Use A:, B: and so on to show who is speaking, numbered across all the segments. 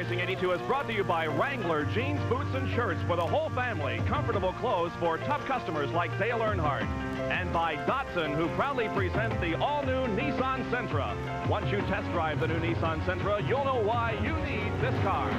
A: Racing 82 is brought to you by Wrangler jeans, boots, and shirts for the whole family. Comfortable clothes for tough customers like Dale Earnhardt. And by Datsun, who proudly presents the all-new Nissan Sentra. Once you test drive the new Nissan Sentra, you'll know why you need this car.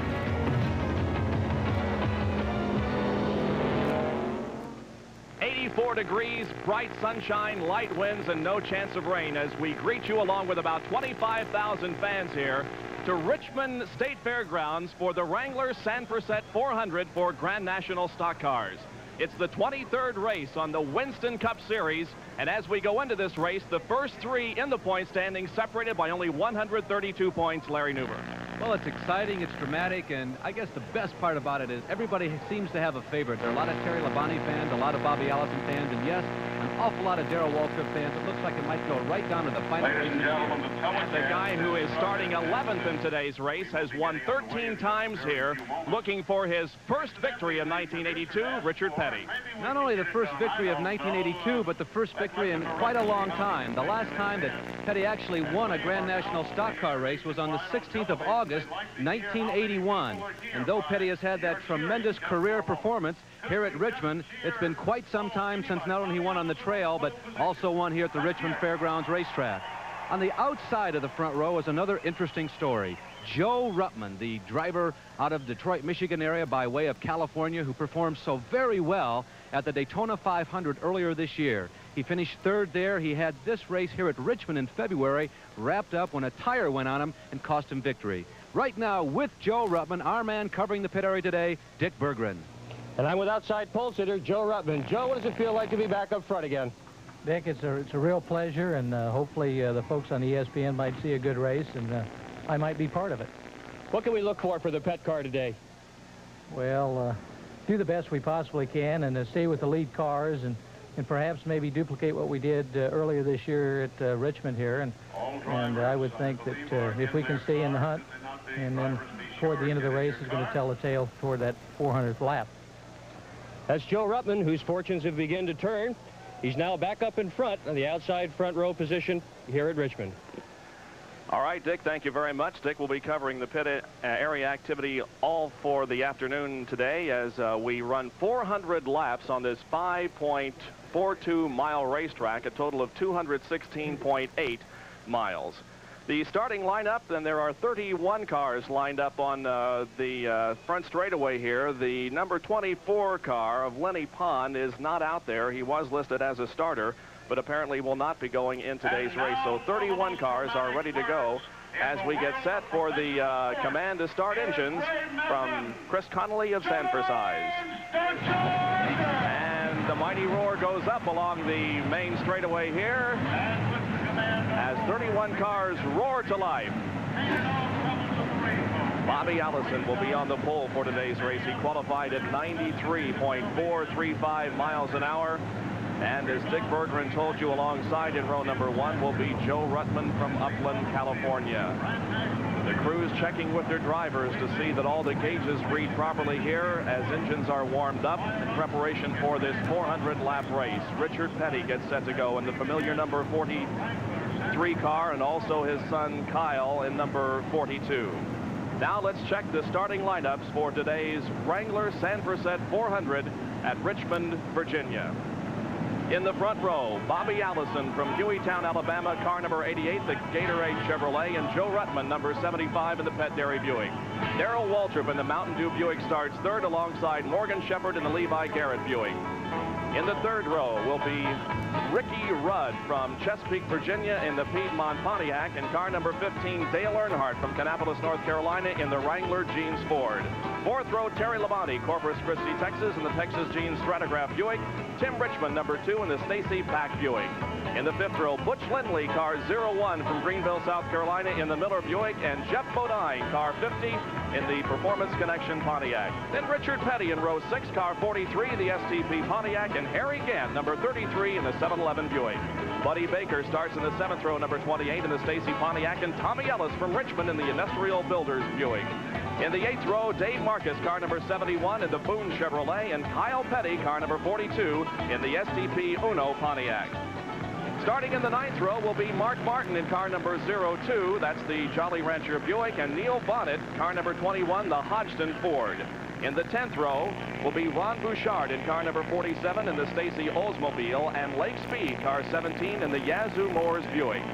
A: Degrees, bright sunshine, light winds, and no chance of rain as we greet you along with about 25,000 fans here to Richmond State Fairgrounds for the Wrangler Sanfor-Set 400 for Grand National Stock Cars. It's the 23rd race on the Winston Cup Series, and as we go into this race, the first three in the point standing separated by only 132 points. Larry Newber.
B: Well, it's exciting, it's dramatic, and I guess the best part about it is everybody seems to have a favorite. There are a lot of Terry Labonte fans, a lot of Bobby Allison fans, and yes, an awful lot of Darrell Waltrip fans. It looks like it might go right down to the final.
A: Ladies and gentlemen, the guy who is starting 11th in today's race has won 13 times here, looking for his first victory in 1982, Richard Petty.
B: Not only the first victory of 1982, but the first victory in quite a long time. The last time that Petty actually won a Grand National Stock Car race was on the 16th of August, 1981. And though Petty has had that tremendous career performance here at Richmond, it's been quite some time since not only he won on the trail, but also won here at the Richmond Fairgrounds racetrack. On the outside of the front row is another interesting story. Joe Ruttman, the driver out of Detroit, Michigan area by way of California, who performed so very well at the Daytona 500 earlier this year. He finished third there. He had this race here at Richmond in February wrapped up when a tire went on him and cost him victory. Right now with Joe Ruttman, our man covering the pit area today, Dick Berggren.
C: And I'm with outside pole sitter Joe Ruttman. Joe, what does it feel like to be back up front again?
D: Dick, it's a real pleasure, and hopefully the folks on ESPN might see a good race, and I might be part of it.
C: What can we look for the pet car today?
D: Well, do the best we possibly can and stay with the lead cars and perhaps maybe duplicate what we did earlier this year at Richmond here. And I would think that if we can stay in the hunt, and then toward the end of the race is going to tell the tale toward that 400th lap.
C: That's Joe Ruttman, whose fortunes have begun to turn. He's now back up in front on the outside front row position here at Richmond.
A: All right, Dick, thank you very much. Dick will be covering the pit area activity all for the afternoon today as we run 400 laps on this 5.42-mile racetrack, a total of 216.8 miles. The starting lineup, and there are 31 cars lined up on the front straightaway here. The number 24 car of Lenny Pond is not out there. He was listed as a starter, but apparently will not be going in today's race. So 31 cars are ready to go as we get set for the command to start engines from Chris Connolly of Sanford-Size. And the mighty roar goes up along the main straightaway here as 31 cars roar to life. Bobby Allison will be on the pole for today's race. He qualified at 93.435 miles an hour. And as Dick Berggren told you, alongside in row number 1 will be Joe Ruttman from Upland, California. The crew's checking with their drivers to see that all the gauges read properly here as engines are warmed up in preparation for this 400-lap race. Richard Petty gets set to go in the familiar number 43 car, and also his son Kyle in number 42. Now let's check the starting lineups for today's Wrangler Sanfor-Set 400 at Richmond, Virginia. In the front row, Bobby Allison from Hueytown, Alabama, car number 88, the Gatorade Chevrolet, and Joe Ruttman, number 75, in the Pet Dairy Buick. Darrell Waltrip in the Mountain Dew Buick starts third alongside Morgan Shepherd in the Levi Garrett Buick. In the third row will be Ricky Rudd from Chesapeake, Virginia in the Piedmont Pontiac, and car number 15, Dale Earnhardt from Kannapolis, North Carolina in the Wrangler Jeans Ford. Fourth row, Terry Labonte, Corpus Christi, Texas in the Texas Jeans Stratograph Buick. Tim Richmond, number 2 in the Stacy Pack Buick. In the fifth row, Butch Lindley, car 01 from Greenville, South Carolina in the Miller Buick, and Jeff Bodine, car 50 in the Performance Connection Pontiac. Then Richard Petty in row 6, car 43, the STP Pontiac, and Harry Gant, number 33 in the 711 Buick. Buddy Baker starts in the 7th row, number 28 in the Stacy Pontiac, and Tommy Ellis from Richmond in the Industrial Builders Buick. In the 8th row, Dave Marcus, car number 71 in the Boone Chevrolet, and Kyle Petty, car number 42 in the STP Uno Pontiac. Starting in the 9th row will be Mark Martin in car number 02. That's the Jolly Rancher Buick. And Neil Bonnet, car number 21, the Hodgson Ford. In the 10th row will be Ron Bouchard in car number 47 in the Stacy Oldsmobile. And Lake Speed, car 17, in the Yazoo Moores Buick.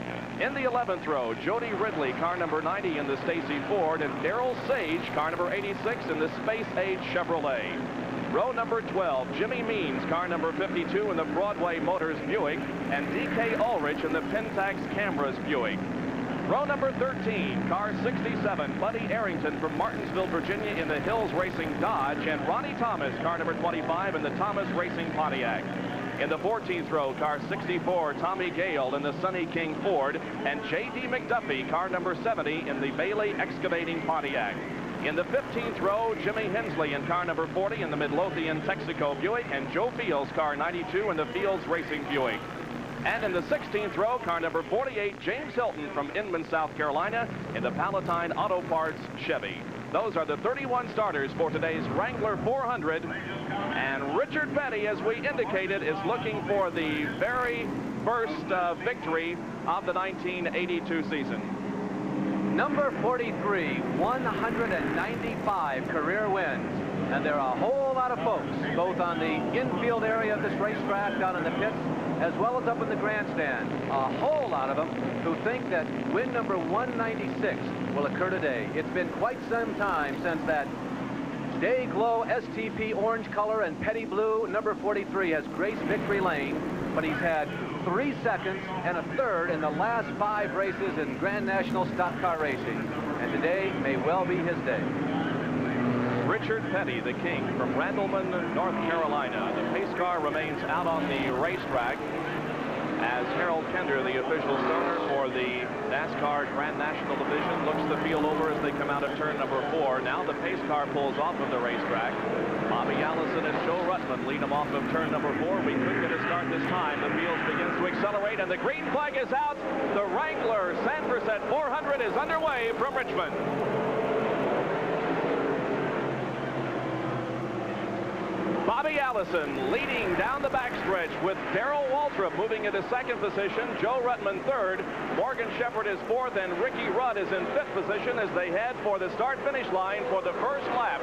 A: In the 11th row, Jody Ridley, car number 90 in the Stacy Ford. And Darrell Sage, car number 86 in the Space Age Chevrolet. Row number 12, Jimmy Means, car number 52 in the Broadway Motors Buick, and D.K. Ulrich in the Pentax Cameras Buick. Row number 13, car 67, Buddy Arrington from Martinsville, Virginia in the Hills Racing Dodge, and Ronnie Thomas, car number 25 in the Thomas Racing Pontiac. In the 14th row, car 64, Tommy Gale in the Sunny King Ford, and J.D. McDuffie, car number 70 in the Bailey Excavating Pontiac. In the 15th row, Jimmy Hensley in car number 40 in the Midlothian Texaco Buick, and Joe Fields, car 92 in the Fields Racing Buick. And in the 16th row, car number 48, James Hilton from Inman, South Carolina in the Palatine Auto Parts Chevy. Those are the 31 starters for today's Wrangler 400. And Richard Petty, as we indicated, is looking for the very first victory of the 1982 season.
B: Number 43, 195 career wins. And there are a whole lot of folks, both on the infield area of this racetrack, down in the pits, as well as up in the grandstand. A whole lot of them who think that win number 196 will occur today. It's been quite some time since that Day Glow STP orange color and Petty blue number 43 has graced victory lane, but he's had 3 seconds and a third in the last 5 races in Grand National Stock Car Racing. And today may well be his day.
A: Richard Petty, the king, from Randleman, North Carolina. The pace car remains out on the racetrack as Harold Pender, the official starter for the NASCAR Grand National Division, looks the field over as they come out of turn number 4. Now the pace car pulls off of the racetrack. Bobby Allison and Joe Ruttman lead them off of turn number 4. We couldn't get a start this time. The field begins to accelerate, and the green flag is out. The Wrangler Sanfor-Set 400 is underway from Richmond. Bobby Allison leading down the backstretch with Darrell Waltrip moving into 2nd position, Joe Ruttman 3rd, Morgan Shepherd is 4th, and Ricky Rudd is in 5th position as they head for the start-finish line for the first lap.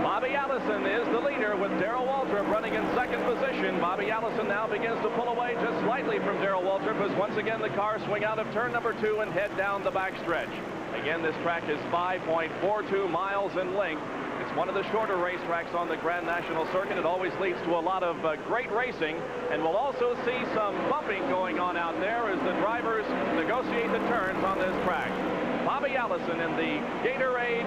A: Bobby Allison is the leader with Darrell Waltrip running in 2nd position. Bobby Allison now begins to pull away just slightly from Darrell Waltrip as once again the cars swing out of turn number 2 and head down the backstretch. Again, this track is 5.42 miles in length. It's one of the shorter racetracks on the Grand National Circuit. It always leads to a lot of great racing, and we'll also see some bumping going on out there as the drivers negotiate the turns on this track. Bobby Allison in the Gatorade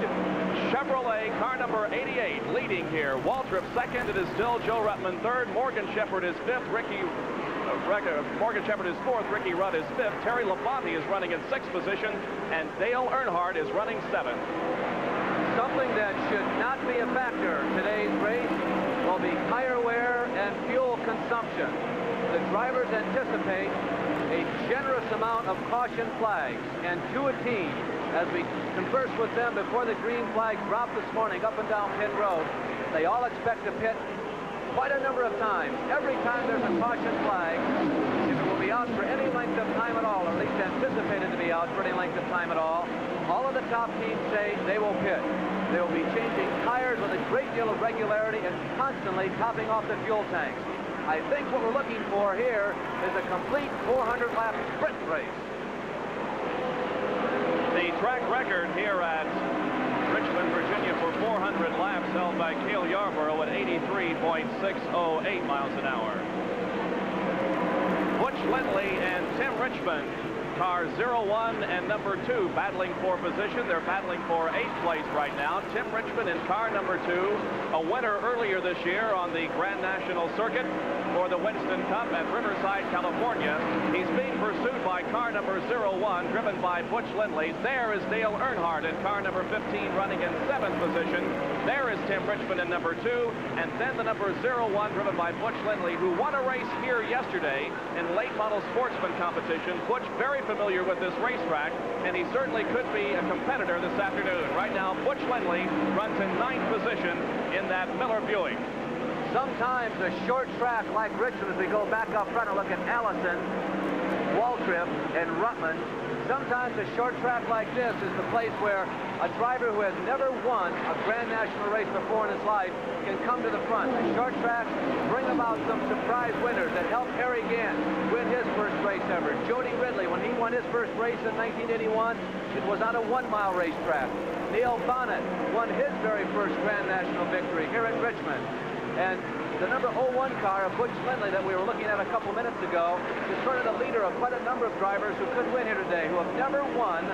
A: Chevrolet car number 88 leading here. Waltrip 2nd. It is still Joe Ruttman 3rd. Morgan Shepherd is 5th. Morgan Shepherd is 4th. Ricky Rudd is 5th. Terry Labonte is running in 6th position, and Dale Earnhardt is running 7th.
B: Something that should not be a factor today's race will be tire wear and fuel consumption. The drivers anticipate a generous amount of caution flags, and to a team, as we conversed with them before the green flag dropped this morning up and down Pin Road, they all expect to pit quite a number of times. Every time there's a caution flag, if it will be out for any length of time at all, or at least anticipated to be out for any length of time at all of the top teams say they will pit. They will be changing tires with a great deal of regularity and constantly topping off the fuel tanks. I think what we're looking for here is a complete 400-lap sprint race.
A: The track record here at Richmond, Virginia for 400 laps held by Cale Yarborough at 83.608 miles an hour. Butch Lindley and Tim Richmond, cars 01 and number 2 battling for position. They're battling for 8th place right now. Tim Richmond in car number 2, a winner earlier this year on the Grand National Circuit for the Winston Cup at Riverside, California. He's being pursued by car number 01, driven by Butch Lindley. There is Dale Earnhardt in car number 15, running in 7th position. There is Tim Richmond in number 2, and then the number 01, driven by Butch Lindley, who won a race here yesterday in late model sportsman competition. Butch very familiar with this racetrack, and he certainly could be a competitor this afternoon. Right now, Butch Lindley runs in 9th position in that Miller Buick.
B: Sometimes a short track like Richmond, as we go back up front and look at Allison, Waltrip, and Ruttman, sometimes a short track like this is the place where a driver who has never won a Grand National race before in his life can come to the front. The short tracks bring about some surprise winners that helped Harry Gant win his first race ever. Jody Ridley, when he won his first race in 1981, it was on a 1-mile racetrack. Neil Bonnet won his very first Grand National victory here in Richmond. And the number 01 car of Butch Lindley that we were looking at a couple minutes ago is sort of the leader of quite a number of drivers who could win here today, who have never won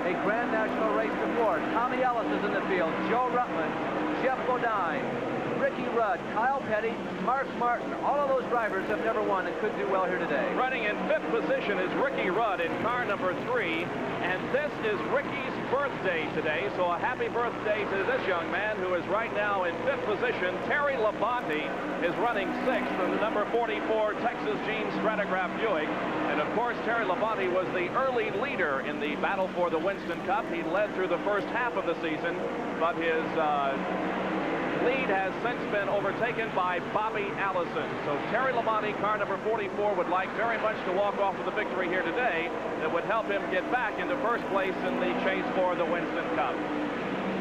B: a Grand National race before. Tommy Ellis is in the field, Joe Ruttman, Jeff Bodine, Ricky Rudd, Kyle Petty, Mark Martin. All of those drivers have never won and could do well here today.
A: Running in 5th position is Ricky Rudd in car number 3. And this is Ricky's birthday today, so a happy birthday to this young man who is right now in 5th position. Terry Labonte is running 6th in the number 44 Texas Jean Stratograph Buick. And of course, Terry Labonte was the early leader in the battle for the Winston Cup. He led through the first half of the season, but his lead has since been overtaken by Bobby Allison. So Terry Labonte, car number 44, would like very much to walk off with a victory here today that would help him get back into first place in the chase for the Winston Cup.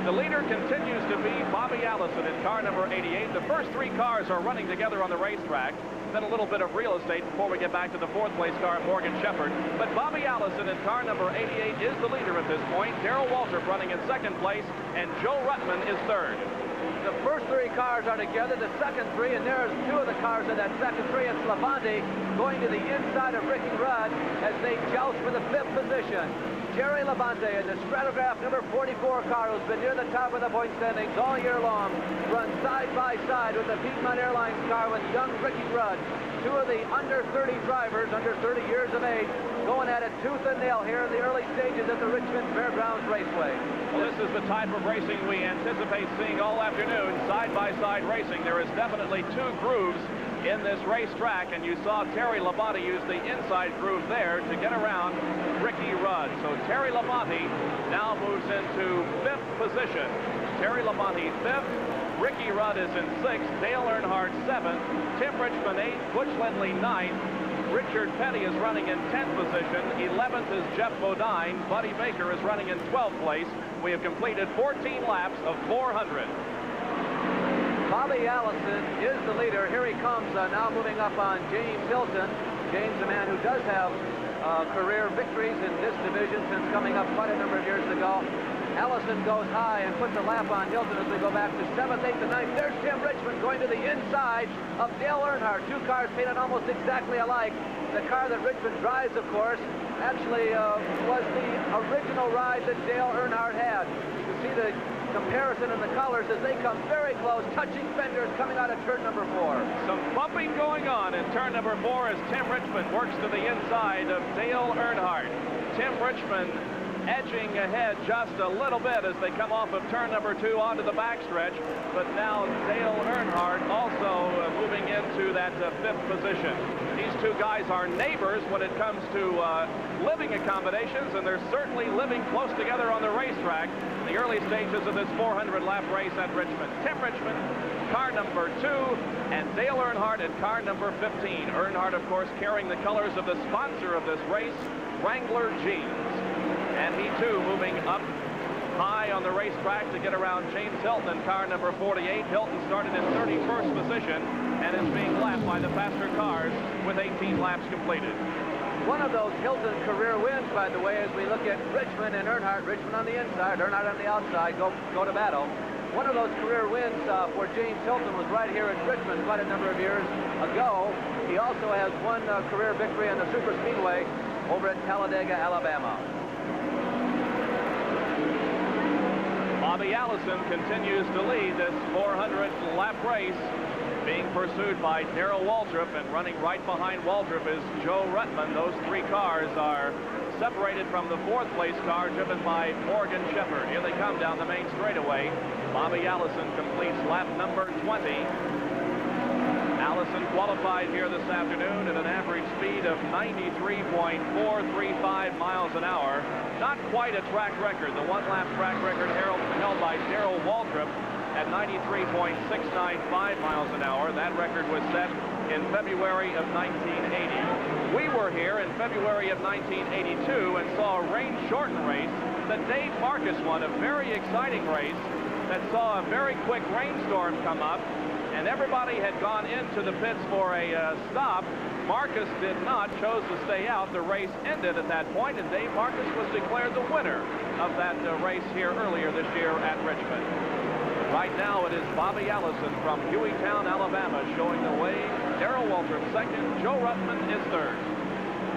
A: The leader continues to be Bobby Allison in car number 88. The first 3 cars are running together on the racetrack. Then a little bit of real estate before we get back to the 4th place car, Morgan Shepherd. But Bobby Allison in car number 88 is the leader at this point. Darrell Waltrip running in 2nd place, and Joe Ruttman is 3rd.
B: The first 3 cars are together, the second 3, and there's 2 of the cars in that second 3. It's Labonte going to the inside of Ricky Rudd as they joust for the 5th position. Jerry Labonte in the Stratograph number 44 car, who's been near the top of the point standings all year long, runs side by side with the Piedmont Airlines car with young Ricky Rudd. 2 of the under 30 drivers, under 30 years of age, going at it tooth and nail here in the early stages at the Richmond Fairgrounds Raceway.
A: Well, this is the type of racing we anticipate seeing all afternoon, side-by-side racing. There is definitely 2 grooves in this racetrack, and you saw Terry Labonte use the inside groove there to get around Ricky Rudd. So Terry Labonte now moves into 5th position. Terry Labonte 5th. Ricky Rudd is in 6th. Dale Earnhardt 7th. Tim Richmond 8th. Butch Lindley 9th. Richard Petty is running in 10th position. 11th is Jeff Bodine. Buddy Baker is running in 12th place. We have completed 14 laps of 400.
B: Bobby Allison is the leader. Here he comes now moving up on James Hilton. James, a man who does have career victories in this division since coming up quite a number of years ago. Allison goes high and puts a lap on Hilton as we go back to 7th, 8th, and 9th. There's Tim Richmond going to the inside of Dale Earnhardt. 2 cars painted almost exactly alike. The car that Richmond drives, of course, actually was the original ride that Dale Earnhardt had. You see the comparison in the colors as they come very close, touching fenders coming out of turn number 4.
A: Some bumping going on in turn number 4 as Tim Richmond works to the inside of Dale Earnhardt. Tim Richmond edging ahead just a little bit as they come off of turn number 2 onto the backstretch, but now Dale Earnhardt also moving into that 5th position. These 2 guys are neighbors when it comes to living accommodations, and they're certainly living close together on the racetrack in the early stages of this 400-lap race at Richmond. Tim Richmond, car number 2, and Dale Earnhardt in car number 15. Earnhardt, of course, carrying the colors of the sponsor of this race, Wrangler Jeans. And he, too, moving up high on the racetrack to get around James Hilton in car number 48. Hilton started in 31st position and is being lapped by the faster cars with 18 laps completed.
B: One of those Hilton career wins, by the way, as we look at Richmond and Earnhardt. Richmond on the inside, Earnhardt on the outside, go to battle. One of those career wins for James Hilton was right here at Richmond quite a number of years ago. He also has one career victory on the Super Speedway over at Talladega, Alabama.
A: Bobby Allison continues to lead this 400-lap race, being pursued by Darrell Waltrip, and running right behind Waltrip is Joe Ruttman. Those 3 cars are separated from the 4th place car driven by Morgan Shepherd. Here they come down the main straightaway. Bobby Allison completes lap number 20. Allison qualified here this afternoon at an average speed of 93.435 miles an hour. Not quite a track record. The 1-lap track record held by Darrell Waltrip at 93.695 miles an hour. That record was set in February of 1980. We were here in February of 1982 and saw a rain-shortened race that Dave Marcus won, a very exciting race that saw a very quick rainstorm come up, and everybody had gone into the pits for a stop. Marcus did not, chose to stay out. The race ended at that point, and Dave Marcus was declared the winner of that race here earlier this year at Richmond. Right now it is Bobby Allison from Hueytown, Alabama, showing the way. Darrell Waltrip second, Joe Ruttman is third.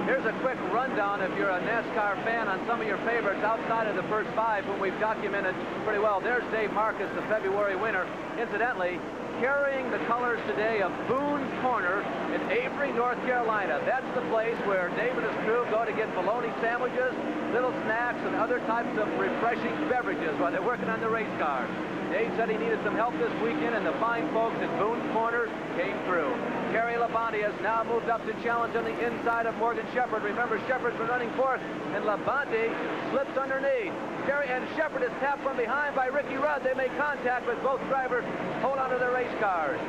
B: Here's a quick rundown if you're a NASCAR fan on some of your favorites outside of the first 5 whom we've documented pretty well. There's Dave Marcus, the February winner. Incidentally, carrying the colors today of Boone's Corner in Avery, North Carolina. That's the place where Dave and his crew go to get bologna sandwiches, little snacks, and other types of refreshing beverages while they're working on the race cars. Dave said he needed some help this weekend, and the fine folks at Boone's Corner came through. Terry Labonte has now moved up to challenge on the inside of Morgan Shepherd. Remember, Shepherd's been running fourth, and Labonte slips underneath. Terry and Shepherd is tapped from behind by Ricky Rudd. They make contact with both drivers, hold onto their race cars.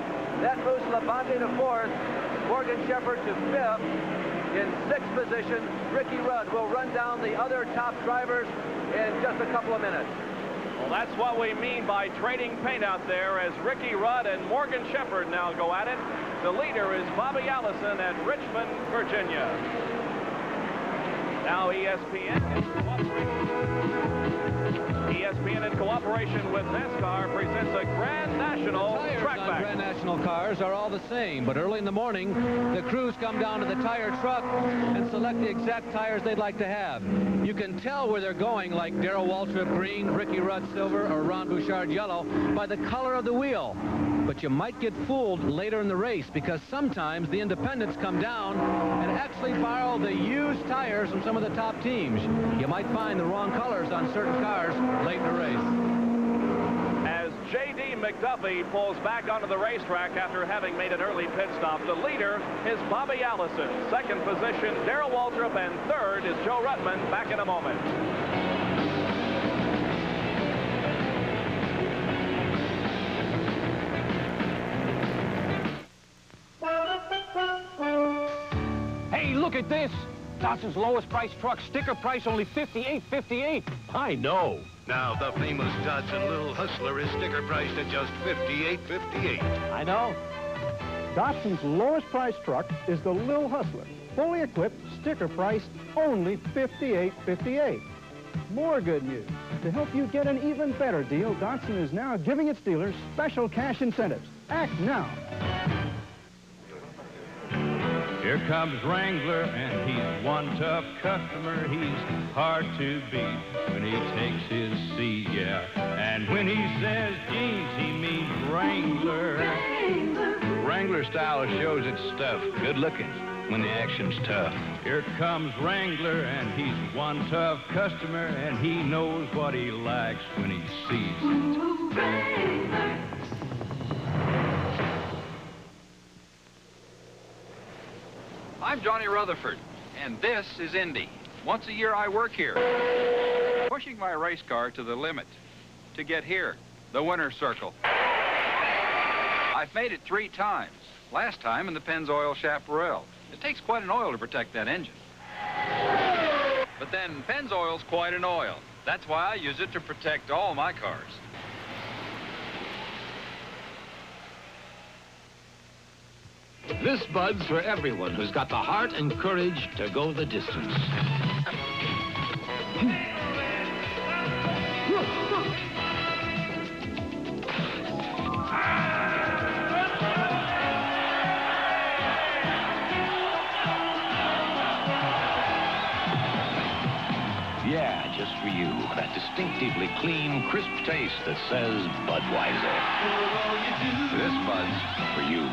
B: That moves Labonte to fourth, Morgan Shepherd to fifth. In sixth position, Ricky Rudd will run down the other top drivers in just a couple of minutes.
A: Well, that's what we mean by trading paint out there, as Ricky Rudd and Morgan Shepherd now go at it. The leader is Bobby Allison at Richmond, Virginia. Now ESPN in cooperation with NASCAR presents a Grand National track back.
B: Grand National cars are all the same, but early in the morning, the crews come down to the tire truck and select the exact tires they'd like to have. You can tell where they're going, like Darrell Waltrip green, Ricky Rudd silver, or Ron Bouchard yellow, by the color of the wheel. But you might get fooled later in the race, because sometimes the independents come down and actually borrow the used tires from some of the top teams. You might find the wrong colors on certain cars late in the race.
A: As J.D. McDuffie pulls back onto the racetrack after having made an early pit stop, the leader is Bobby Allison. Second position, Darrell Waltrip, and third is Joe Ruttman. Back in a moment.
E: Hey, look at this. Dotson's lowest price truck, sticker price only $58.58.
F: I know. Now, the famous Dodson Little Hustler is sticker priced at just $58.58.
E: I know.
G: Dotson's lowest price truck is the Little Hustler. Fully equipped, sticker priced only $58.58. More good news. To help you get an even better deal, Dodson is now giving its dealers special cash incentives. Act now.
H: Here comes Wrangler, and he's one tough customer. He's hard to beat when he takes his seat, yeah. And when he says jeans, he means Wrangler. Wrangler style shows its stuff. Good looking when the action's tough. Here comes Wrangler, and he's one tough customer, and he knows what he likes when he sees it. Wrangler.
I: I'm Johnny Rutherford, and this is Indy. Once a year I work here, pushing my race car to the limit to get here, the winner's circle. I've made it 3 times. Last time in the Pennzoil Chaparral. It takes quite an oil to protect that engine. But then Pennzoil's quite an oil. That's why I use it to protect all my cars.
F: This Bud's for everyone who's got the heart and courage to go the distance. Yeah, just for you. That distinctively clean, crisp taste that says Budweiser. This Bud's for you.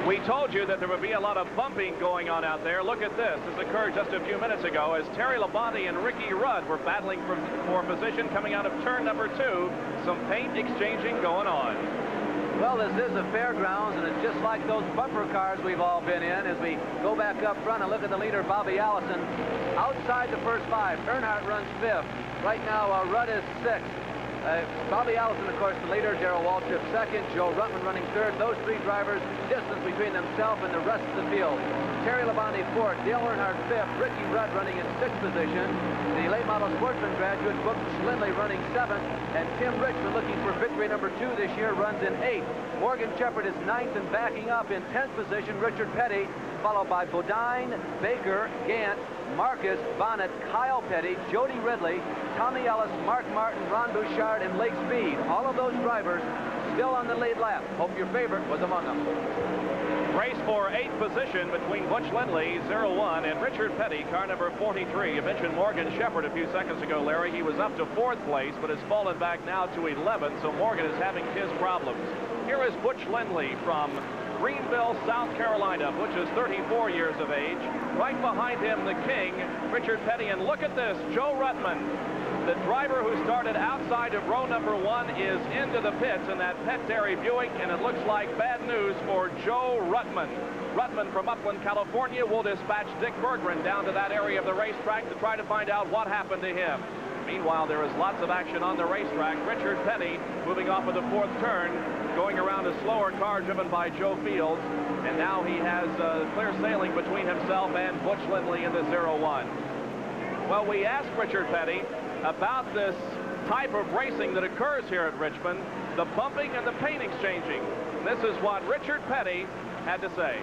A: We told you that there would be a lot of bumping going on out there. Look at this. This occurred just a few minutes ago as Terry Labonte and Ricky Rudd were battling for position coming out of turn number 2. Some paint exchanging going on.
B: Well, this is a Fairgrounds, and it's just like those bumper cars we've all been in. As we go back up front and look at the leader, Bobby Allison, outside the first 5. Earnhardt runs 5th. Right now, Rudd is 6th. Bobby Allison, of course, the leader. Darrell Waltrip second. Joe Ruttman running third. Those three drivers, distance between themselves and the rest of the field. Terry Labonte fourth. Dale Earnhardt fifth. Ricky Rudd running in sixth position. The late model sportsman graduate, Butch Lindley, running seventh. And Tim Richmond, looking for victory number 2 this year, runs in eighth. Morgan Shepherd is ninth and backing up in 10th position. Richard Petty, followed by Bodine, Baker, Gant, Marcus, Bonnet, Kyle Petty, Jody Ridley, Tommy Ellis, Mark Martin, Ron Bouchard, and Lake Speed. All of those drivers still on the lead lap. Hope your favorite was among them.
A: Race for 8th position between Butch Lindley, 01, and Richard Petty, car number 43. You mentioned Morgan Shepherd a few seconds ago, Larry. He was up to 4th place, but has fallen back now to 11th, so Morgan is having his problems. Here is Butch Lindley from Greenville, South Carolina. Butch is 34 years of age. Right behind him, the king, Richard Petty. And look at this, Joe Ruttman, the driver who started outside of row number 1, is into the pits in that Pet Dairy Buick, and it looks like bad news for Joe Ruttman. Ruttman from Upland, California, will dispatch Dick Berggren down to that area of the racetrack to try to find out what happened to him. Meanwhile, there is lots of action on the racetrack. Richard Petty moving off of the 4th turn, going around a slower car driven by Joe Fields, and now he has clear sailing between himself and Butch Lindley in the 01. Well, we asked Richard Petty about this type of racing that occurs here at Richmond, the bumping and the paint exchanging. This is what Richard Petty had to say.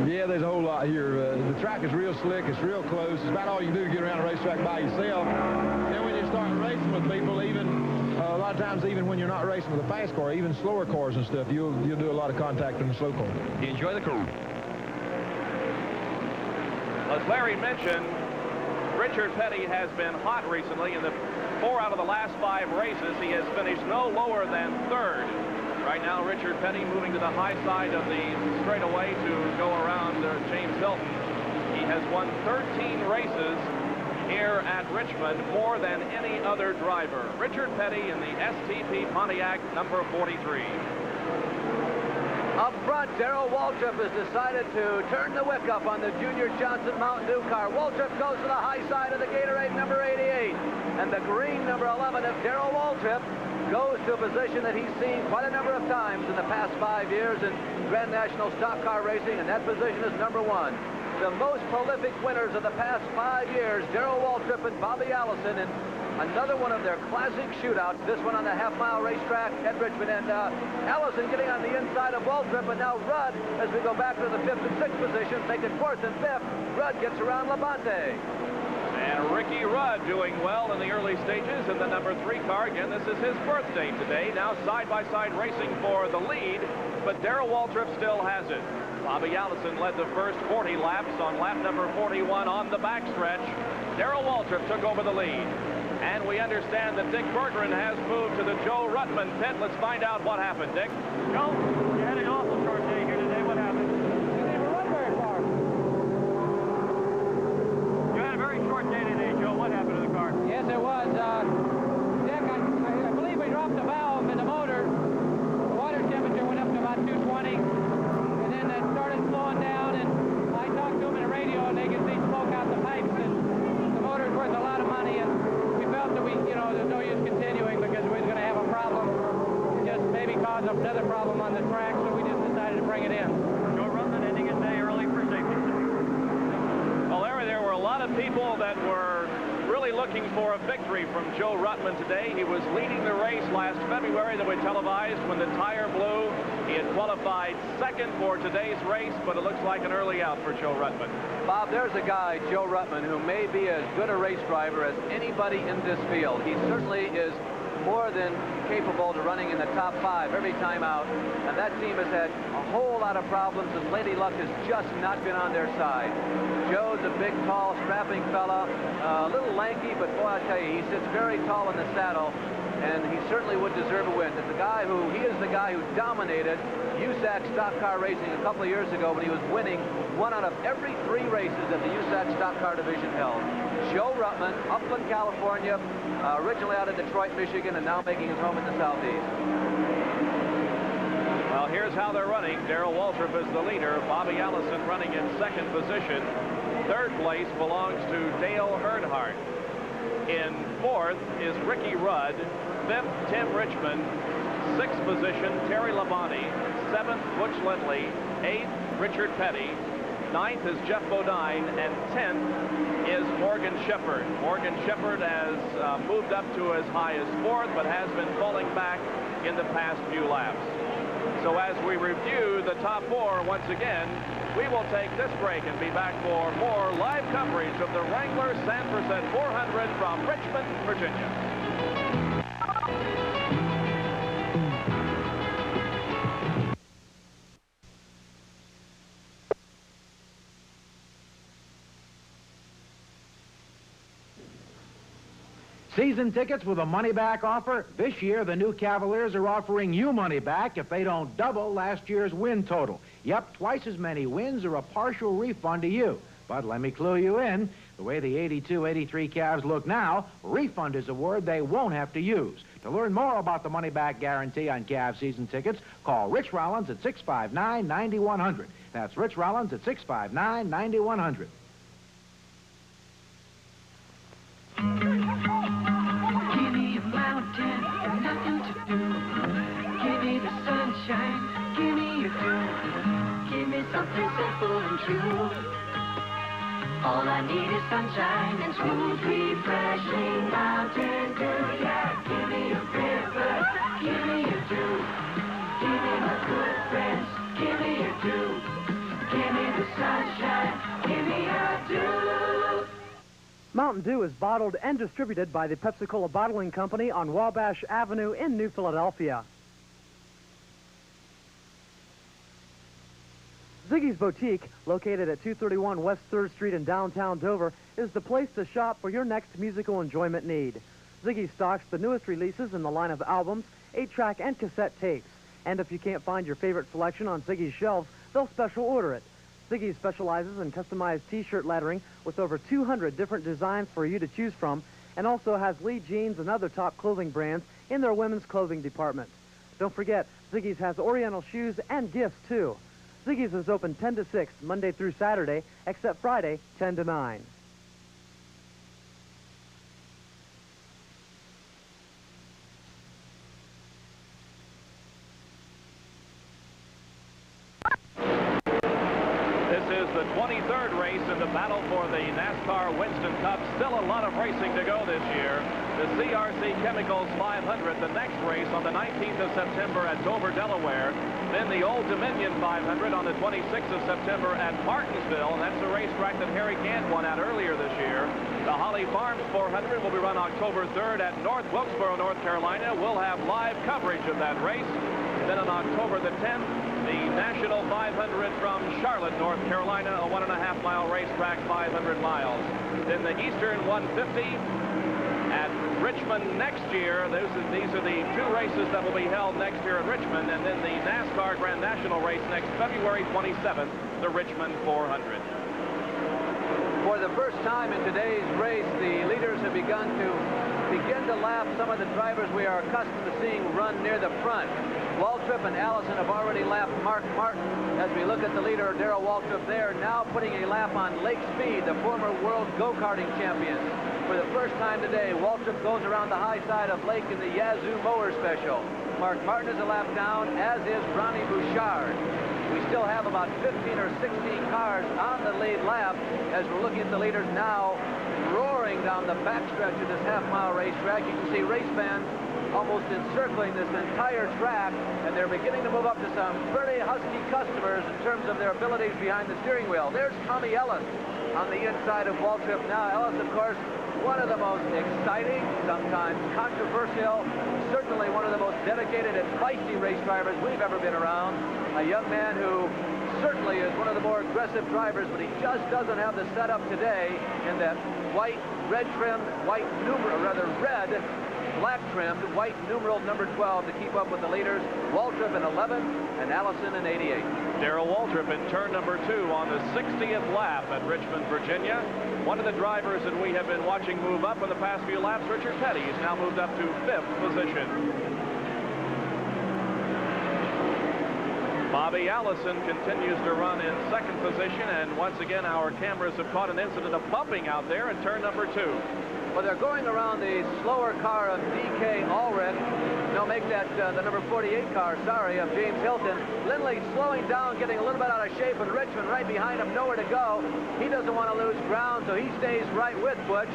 J: Yeah, there's a whole lot here. The track is real slick. It's real close. It's about all you can do to get around a racetrack by yourself. Then when you start racing with people, even a lot of times, even when you're not racing with a fast car, even slower cars and stuff, you'll do a lot of contact in the slow car.
B: You enjoy the car.
A: As Larry mentioned, Richard Petty has been hot recently. In the 4 out of the last 5 races, he has finished no lower than 3rd. Right now, Richard Petty moving to the high side of the straightaway to go around James Hilton. He has won 13 races here at Richmond, more than any other driver. Richard Petty in the STP Pontiac number 43.
B: Up front, Darrell Waltrip has decided to turn the wick up on the Junior Johnson Mountain Dew car. Waltrip goes to the high side of the Gatorade number 88. And the green number 11 of Darrell Waltrip goes to a position that he's seen quite a number of times in the past 5 years in Grand National Stock Car Racing, and that position is number 1. The most prolific winners of the past 5 years, Darrell Waltrip and Bobby Allison, and another one of their classic shootouts, this one on the half-mile racetrack at Richmond. And Allison getting on the inside of Waltrip, and now Rudd, as we go back to the 5th and 6th positions, making 4th and 5th. Rudd gets around Labonte.
A: And Ricky Rudd doing well in the early stages in the number 3 car. Again, this is his birthday today. Now side-by-side racing for the lead, but Darrell Waltrip still has it. Bobby Allison led the first 40 laps on lap number 41 on the backstretch. Darrell Waltrip took over the lead. And we understand that Dick Berggren has moved to the Joe Ruttman pit. Let's find out what happened, Dick.
K: Joe, you had an awful short day here today. What happened? You didn't run very far. You had a very short day today, Joe. What happened to the car?
D: Yes, it was. Dick, I believe we dropped the valve in the motor. The water temperature went up to about 220. And then it started slowing down. And I talked to them in the radio, and they could see smoke out the pipes. And the motor's worth a lot of money. And felt that there's no use continuing because we was going to have a problem, just maybe cause another problem on the track, so we just decided to bring it in.
K: Joe Ruttman ending his day early for safety.
A: Well, Larry, there were a lot of people that were really looking for a victory from Joe Ruttman today. He was leading the race last February that we televised when the tire blew. He had qualified 2nd for today's race, but it looks like an early out for Joe Ruttman.
B: Bob, there's a guy, Joe Ruttman, who may be as good a race driver as anybody in this field. He certainly is more than capable to running in the top 5 every time out. And that team has had a whole lot of problems, and Lady Luck has just not been on their side. Joe's a big, tall, strapping fella, a little lanky, but boy, I tell you, he sits very tall in the saddle, and he certainly would deserve a win. He is the guy who dominated USAC stock car racing a couple of years ago when he was winning 1 out of every 3 races that the USAC stock car division held. Joe Ruttman, Upland, California, originally out of Detroit, Michigan, and now making his home in the Southeast.
A: Well, here's how they're running. Darrell Waltrip is the leader. Bobby Allison running in 2nd position. 3rd place belongs to Dale Earnhardt. In fourth is Ricky Rudd. Fifth, Tim Richmond. Sixth position, Terry Labonte. Seventh, Butch Lindley. Eighth, Richard Petty. Ninth is Jeff Bodine, and 10th is Morgan Shepherd. Morgan Shepherd has moved up to as high as fourth, but has been falling back in the past few laps. So as we review the top four once again, we will take this break and be back for more live coverage of the Wrangler Sanfor-Set 400 from Richmond, Virginia.
E: Season tickets with a money-back offer. This year, the new Cavaliers are offering you money back if they don't double last year's win total. Yep, twice as many wins or a partial refund to you. But let me clue you in. The way the 82-83 Cavs look now, refund is a word they won't have to use. To learn more about the money-back guarantee on Cavs season tickets, call Rich Rollins at 659-9100. That's Rich Rollins at 659-9100.
L: Give me a dew. Give me something simple and true. All I need is sunshine and smooth, refreshing mountain dew. Yeah, give me a river. Give me a dew. Give me my good friends. Give me a dew. Give me the sunshine. Give me a dew.
M: Mountain Dew is bottled and distributed by the Pepsi-Cola Bottling Company on Wabash Avenue in New Philadelphia. Ziggy's Boutique, located at 231 West 3rd Street in downtown Dover, is the place to shop for your next musical enjoyment need. Ziggy stocks the newest releases in the line of albums, 8-track and cassette tapes. And if you can't find your favorite selection on Ziggy's shelves, they'll special order it. Ziggy specializes in customized t-shirt lettering with over 200 different designs for you to choose from, and also has Lee Jeans and other top clothing brands in their women's clothing department. Don't forget, Ziggy's has Oriental shoes and gifts, too. Ziggy's is open 10 to 6, Monday through Saturday, except Friday, 10 to 9.
A: This is the 23rd race in the battle for the NASCAR Winston Cup. Still a lot of racing to go this year. The CRC Chemicals 500, the next race on the 19th of September at Dover, Delaware. Then the Old Dominion 500 on the 26th of September at Martinsville, and that's the racetrack that Harry Gant won at earlier this year. The Holly Farms 400 will be run October 3rd at North Wilkesboro, North Carolina. We'll have live coverage of that race. Then on October the 10th, the National 500 from Charlotte, North Carolina, a 1.5-mile racetrack, 500 miles. Then the Eastern 150 at Richmond next year. These are the two races that will be held next year at Richmond, and then the NASCAR Grand National race next February 27th, the Richmond 400.
B: For the first time in today's race, the leaders have begun to lap some of the drivers we are accustomed to seeing run near the front. Waltrip and Allison have already lapped Mark Martin. As we look at the leader, Darrell Waltrip there, now putting a lap on Lake Speed, the former world go-karting champion. For the first time today, Waltrip goes around the high side of Lake in the Yazoo Mower Special. Mark Martin is a lap down, as is Ronnie Bouchard. We still have about 15 or 16 cars on the lead lap as we're looking at the leaders now roaring down the backstretch of this half-mile racetrack. You can see race fans almost encircling this entire track, and they're beginning to move up to some pretty husky customers in terms of their abilities behind the steering wheel. There's Tommy Ellis on the inside of Waltrip now. Ellis, of course, one of the most exciting, sometimes controversial, certainly one of the most dedicated and feisty race drivers we've ever been around. A young man who certainly is one of the more aggressive drivers, but he just doesn't have the setup today in that white, red trimmed, white numeral, rather red, black trimmed, white numeral number 12 to keep up with the leaders. Waltrip in 11 and Allison in 88.
A: Darrell Waltrip in turn number 2 on the 60th lap at Richmond, Virginia. One of the drivers that we have been watching move up in the past few laps, Richard Petty, has now moved up to 5th position. Bobby Allison continues to run in 2nd position, and once again our cameras have caught an incident of bumping out there in turn number 2.
B: Well, they're going around the slower car of D.K. Ulrich. No, make that the number 48 car, sorry, of James Hilton. Lindley slowing down, getting a little bit out of shape, and Richmond right behind him, nowhere to go. He doesn't want to lose ground, so he stays right with Butch.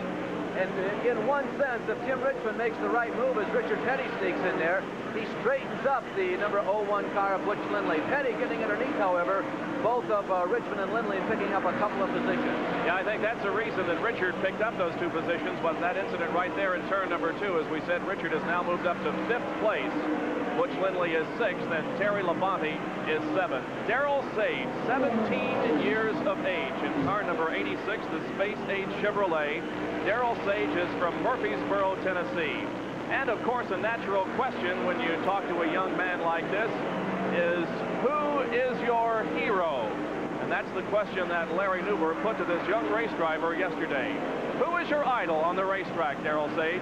B: And in one sense, if Tim Richmond makes the right move as Richard Petty sneaks in there, he straightens up the number 01 car of Butch Lindley. Petty getting underneath, however, both of Richmond and Lindley picking up a couple of positions.
A: Yeah, I think that's the reason that Richard picked up those 2 positions was that incident right there in turn number 2. As we said, Richard has now moved up to 5th place. Butch Lindley is 6th, and Terry Labonte is 7th. Darrell Sage, 17 years of age, in car number 86, the Space Age Chevrolet. Darrell Sage is from Murfreesboro, Tennessee. And, of course, a natural question when you talk to a young man like this is, who is your hero? And that's the question that Larry Newberg put to this young race driver yesterday. Who is your idol on the racetrack, Darrell Sage?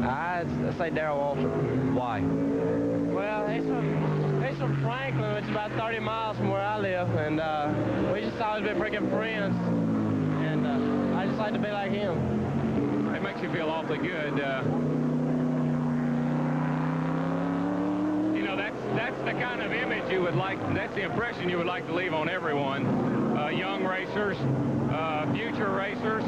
N: I'd say Darrell Waltrip. Why? Well, he's from Franklin, which is about 30 miles from where I live, and we just always been freaking friends, and I just like to be like him.
H: It makes you feel awfully good. You know, that's the kind of image you would like, that's the impression you would like to leave on everyone. Young racers, future racers,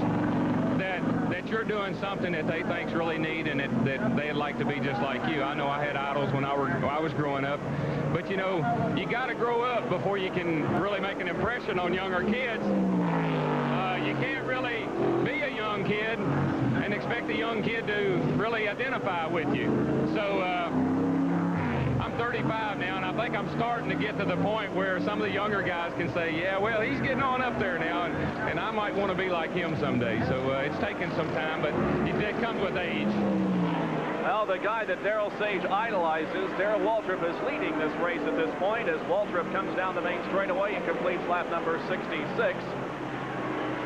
H: that you're doing something that they think's really neat and that they'd like to be just like you. I know I had idols when I was growing up, but you know, you got to grow up before you can really make an impression on younger kids. You can't really be a young kid and expect a young kid to really identify with you. So I'm 35 now, and I think I'm starting to get to the point where some of the younger guys can say, yeah, well, he's getting on up there now, and I might want to be like him someday. So it's taken some time, but it comes with age.
A: Well, the guy that Darrell Sage idolizes, Darrell Waltrip, is leading this race at this point as Waltrip comes down the main straightaway and completes lap number 66.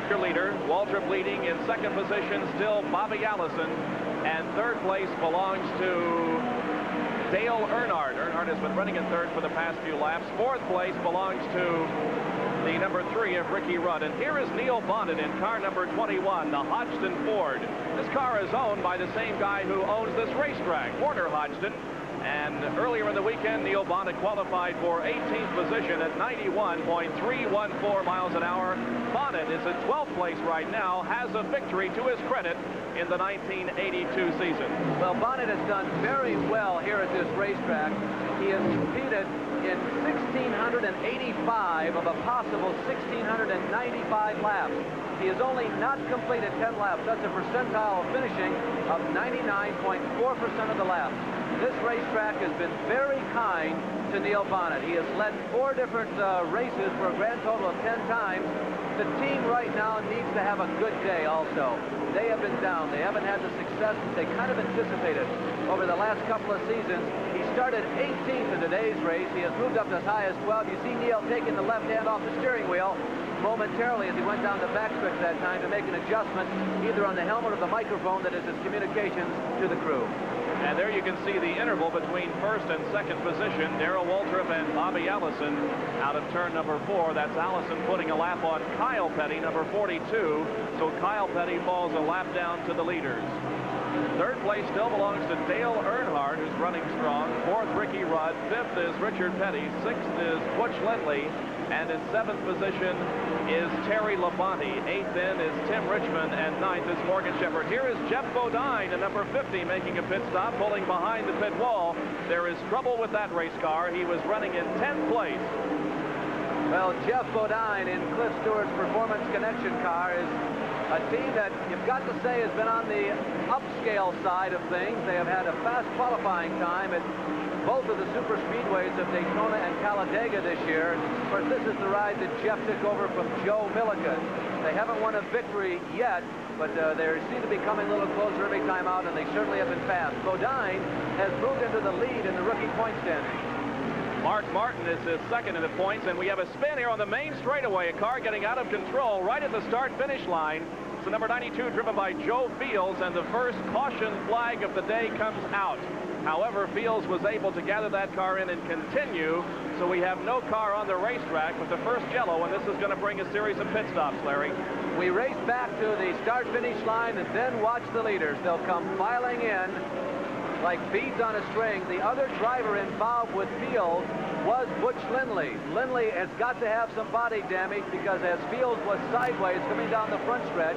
A: Your leader, Waltrip leading in 2nd position, still Bobby Allison, and 3rd place belongs to Dale Earnhardt. Earnhardt has been running in 3rd for the past few laps. 4th place belongs to the number 3 of Ricky Rudd. And here is Neil Bonnet in car number 21, the Hodgson Ford. This car is owned by the same guy who owns this racetrack, Warner Hodgson. And earlier in the weekend, Neil Bonnet qualified for 18th position at 91.314 miles an hour. Bonnet is at 12th place right now, has a victory to his credit in the 1982 season.
B: Well, Bonnet has done very well here at this racetrack. He has competed in 1,685 of a possible 1,695 laps. He has only not completed 10 laps. That's a percentile finishing of 99.4% of the laps. This racetrack has been very kind to Neil Bonnet. He has led 4 different races for a grand total of 10 times. The team right now needs to have a good day also. They have been down. They haven't had the success that they kind of anticipated over the last couple of seasons. He started 18th in today's race. He has moved up as high as 12. You see Neil taking the left hand off the steering wheel momentarily as he went down the backstretch that time to make an adjustment either on the helmet or the microphone that is his communications to the crew.
A: And there you can see the interval between 1st and 2nd position. Darrell Waltrip and Bobby Allison out of turn number 4. That's Allison putting a lap on Kyle Petty, number 42. So Kyle Petty falls a lap down to the leaders. 3rd place still belongs to Dale Earnhardt, who's running strong. 4th, Ricky Rudd. 5th is Richard Petty. 6th is Butch Lindley. And in 7th position is Terry Labonte. 8th in is Tim Richmond, and 9th is Morgan Shepherd. Here is Jeff Bodine, in number 50, making a pit stop, pulling behind the pit wall. There is trouble with that race car. He was running in 10th place.
B: Well, Jeff Bodine in Cliff Stewart's Performance Connection car is a team that you've got to say has been on the upscale side of things. They have had a fast qualifying time at both of the super speedways of Daytona and Talladega this year. Of course, this is the ride that Jeff took over from Joe Milliken. They haven't won a victory yet, but they seem to be coming a little closer every time out, and they certainly have been fast. Bodine has moved into the lead in the rookie point standings.
A: Mark Martin is his 2nd in the points, and we have a spin here on the main straightaway. A car getting out of control right at the start-finish line. It's the number 92 driven by Joe Fields, and the first caution flag of the day comes out. However, Fields was able to gather that car in and continue, so we have no car on the racetrack with the first yellow, and this is going to bring a series of pit stops, Larry.
B: We race back to the start-finish line and then watch the leaders. They'll come filing in like beads on a string. The other driver involved with Fields was Butch Lindley. Lindley has got to have some body damage because as Fields was sideways coming down the front stretch,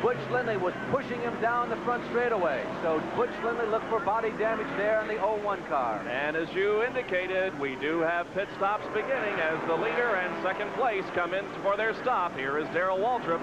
B: Butch Lindley was pushing him down the front straightaway. So Butch Lindley looked for body damage there in the 01 car.
A: And as you indicated, we do have pit stops beginning as the leader and second place come in for their stop. Here is Darrell Waltrip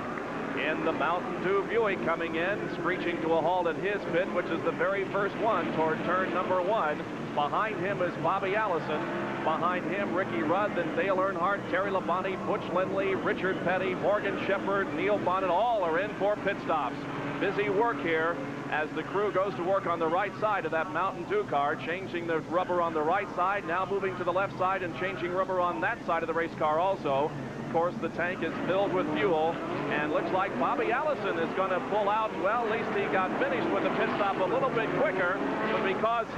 A: in the Mountain Dew Buick coming in, screeching to a halt at his pit, which is the very first one toward turn number 1. Behind him is Bobby Allison. Behind him, Ricky Rudd, then Dale Earnhardt, Terry Labonte, Butch Lindley, Richard Petty, Morgan Shepherd, Neil Bonnet, all are in for pit stops. Busy work here as the crew goes to work on the right side of that Mountain Dew car, changing the rubber on the right side, now moving to the left side and changing rubber on that side of the race car also. Of course, the tank is filled with fuel, and looks like Bobby Allison is going to pull out. Well, at least he got finished with the pit stop a little bit quicker, but because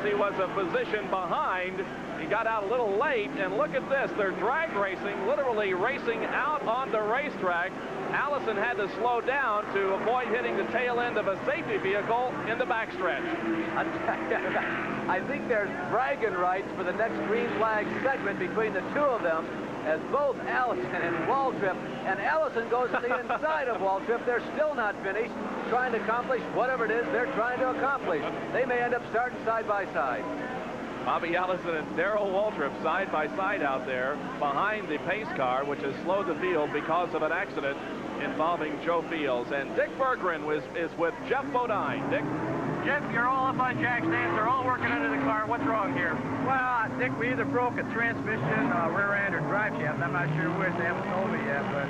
A: he was a position behind, he got out a little late. And look at this, they're drag racing, literally racing out on the racetrack. Allison had to slow down to avoid hitting the tail end of a safety vehicle in the backstretch.
B: I think there's bragging rights for the next green flag segment between the two of them, as both Allison and Waltrip, and Allison goes to the inside of Waltrip. They're still not finished, trying to accomplish whatever it is they're trying to accomplish. They may end up starting side by side.
A: Bobby Allison and Darrell Waltrip side by side out there behind the pace car, which has slowed the field because of an accident involving Joe Fields. And Dick Berggren is with Jeff Bodine. Dick?
K: Jeff, you're all up on jack stands. They're all working under the car. What's wrong here? Well, I think we either broke a transmission, rear end, or drive shaft. I'm not sure which. They haven't told me yet, but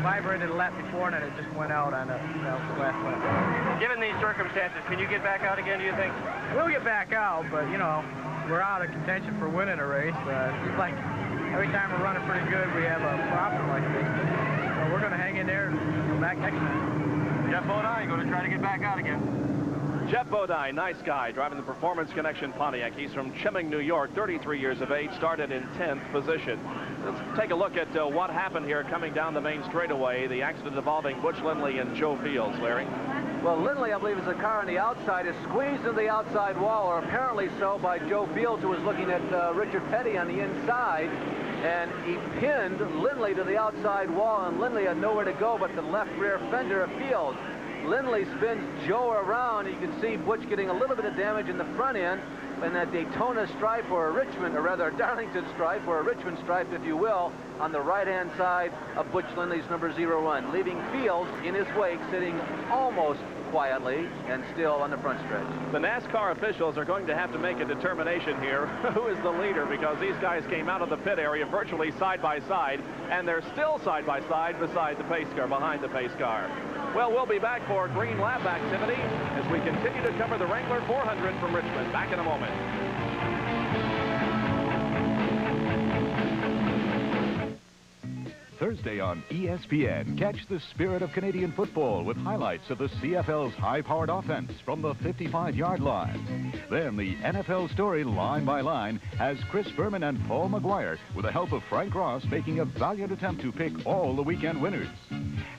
K: vibrated a lap before, and then it just went out on the last lap. Given these circumstances, can you get back out again, do you think? We'll get back out, but, you know, we're out of contention for winning a race. It's like every time we're running pretty good, we have a problem like this. So we're going to hang in there and come back next time. Jeff Bodine going to try to get back out again.
A: Jeff Bodine, nice guy, driving the Performance Connection Pontiac. He's from Chemung, New York, 33 years of age, started in 10th position. Let's take a look at what happened here coming down the main straightaway, the accident involving Butch Lindley and Joe Fields, Larry.
B: Well, Lindley, I believe, is the car on the outside, is squeezed in the outside wall, or apparently so by Joe Fields, who was looking at Richard Petty on the inside, and he pinned Lindley to the outside wall, and Lindley had nowhere to go but the left rear fender of Fields. Lindley spins Joe around. You can see Butch getting a little bit of damage in the front end, and that Daytona stripe, or a Richmond, or rather a Darlington stripe, or a Richmond stripe, if you will, on the right-hand side of Butch Lindley's number 01, leaving Fields in his wake, sitting almost quietly and still on the front stretch.
A: The NASCAR officials are going to have to make a determination here who is the leader, because these guys came out of the pit area virtually side by side, and they're still side by side beside the pace car, behind the pace car. Well, we'll be back for green lap activity as we continue to cover the Wrangler 400 from Richmond. Back in a moment.
O: Thursday on ESPN, catch the spirit of Canadian football with highlights of the CFL's high-powered offense from the 55-yard line. Then the NFL story line by line has Chris Berman and Paul McGuire, with the help of Frank Ross, making a valiant attempt to pick all the weekend winners.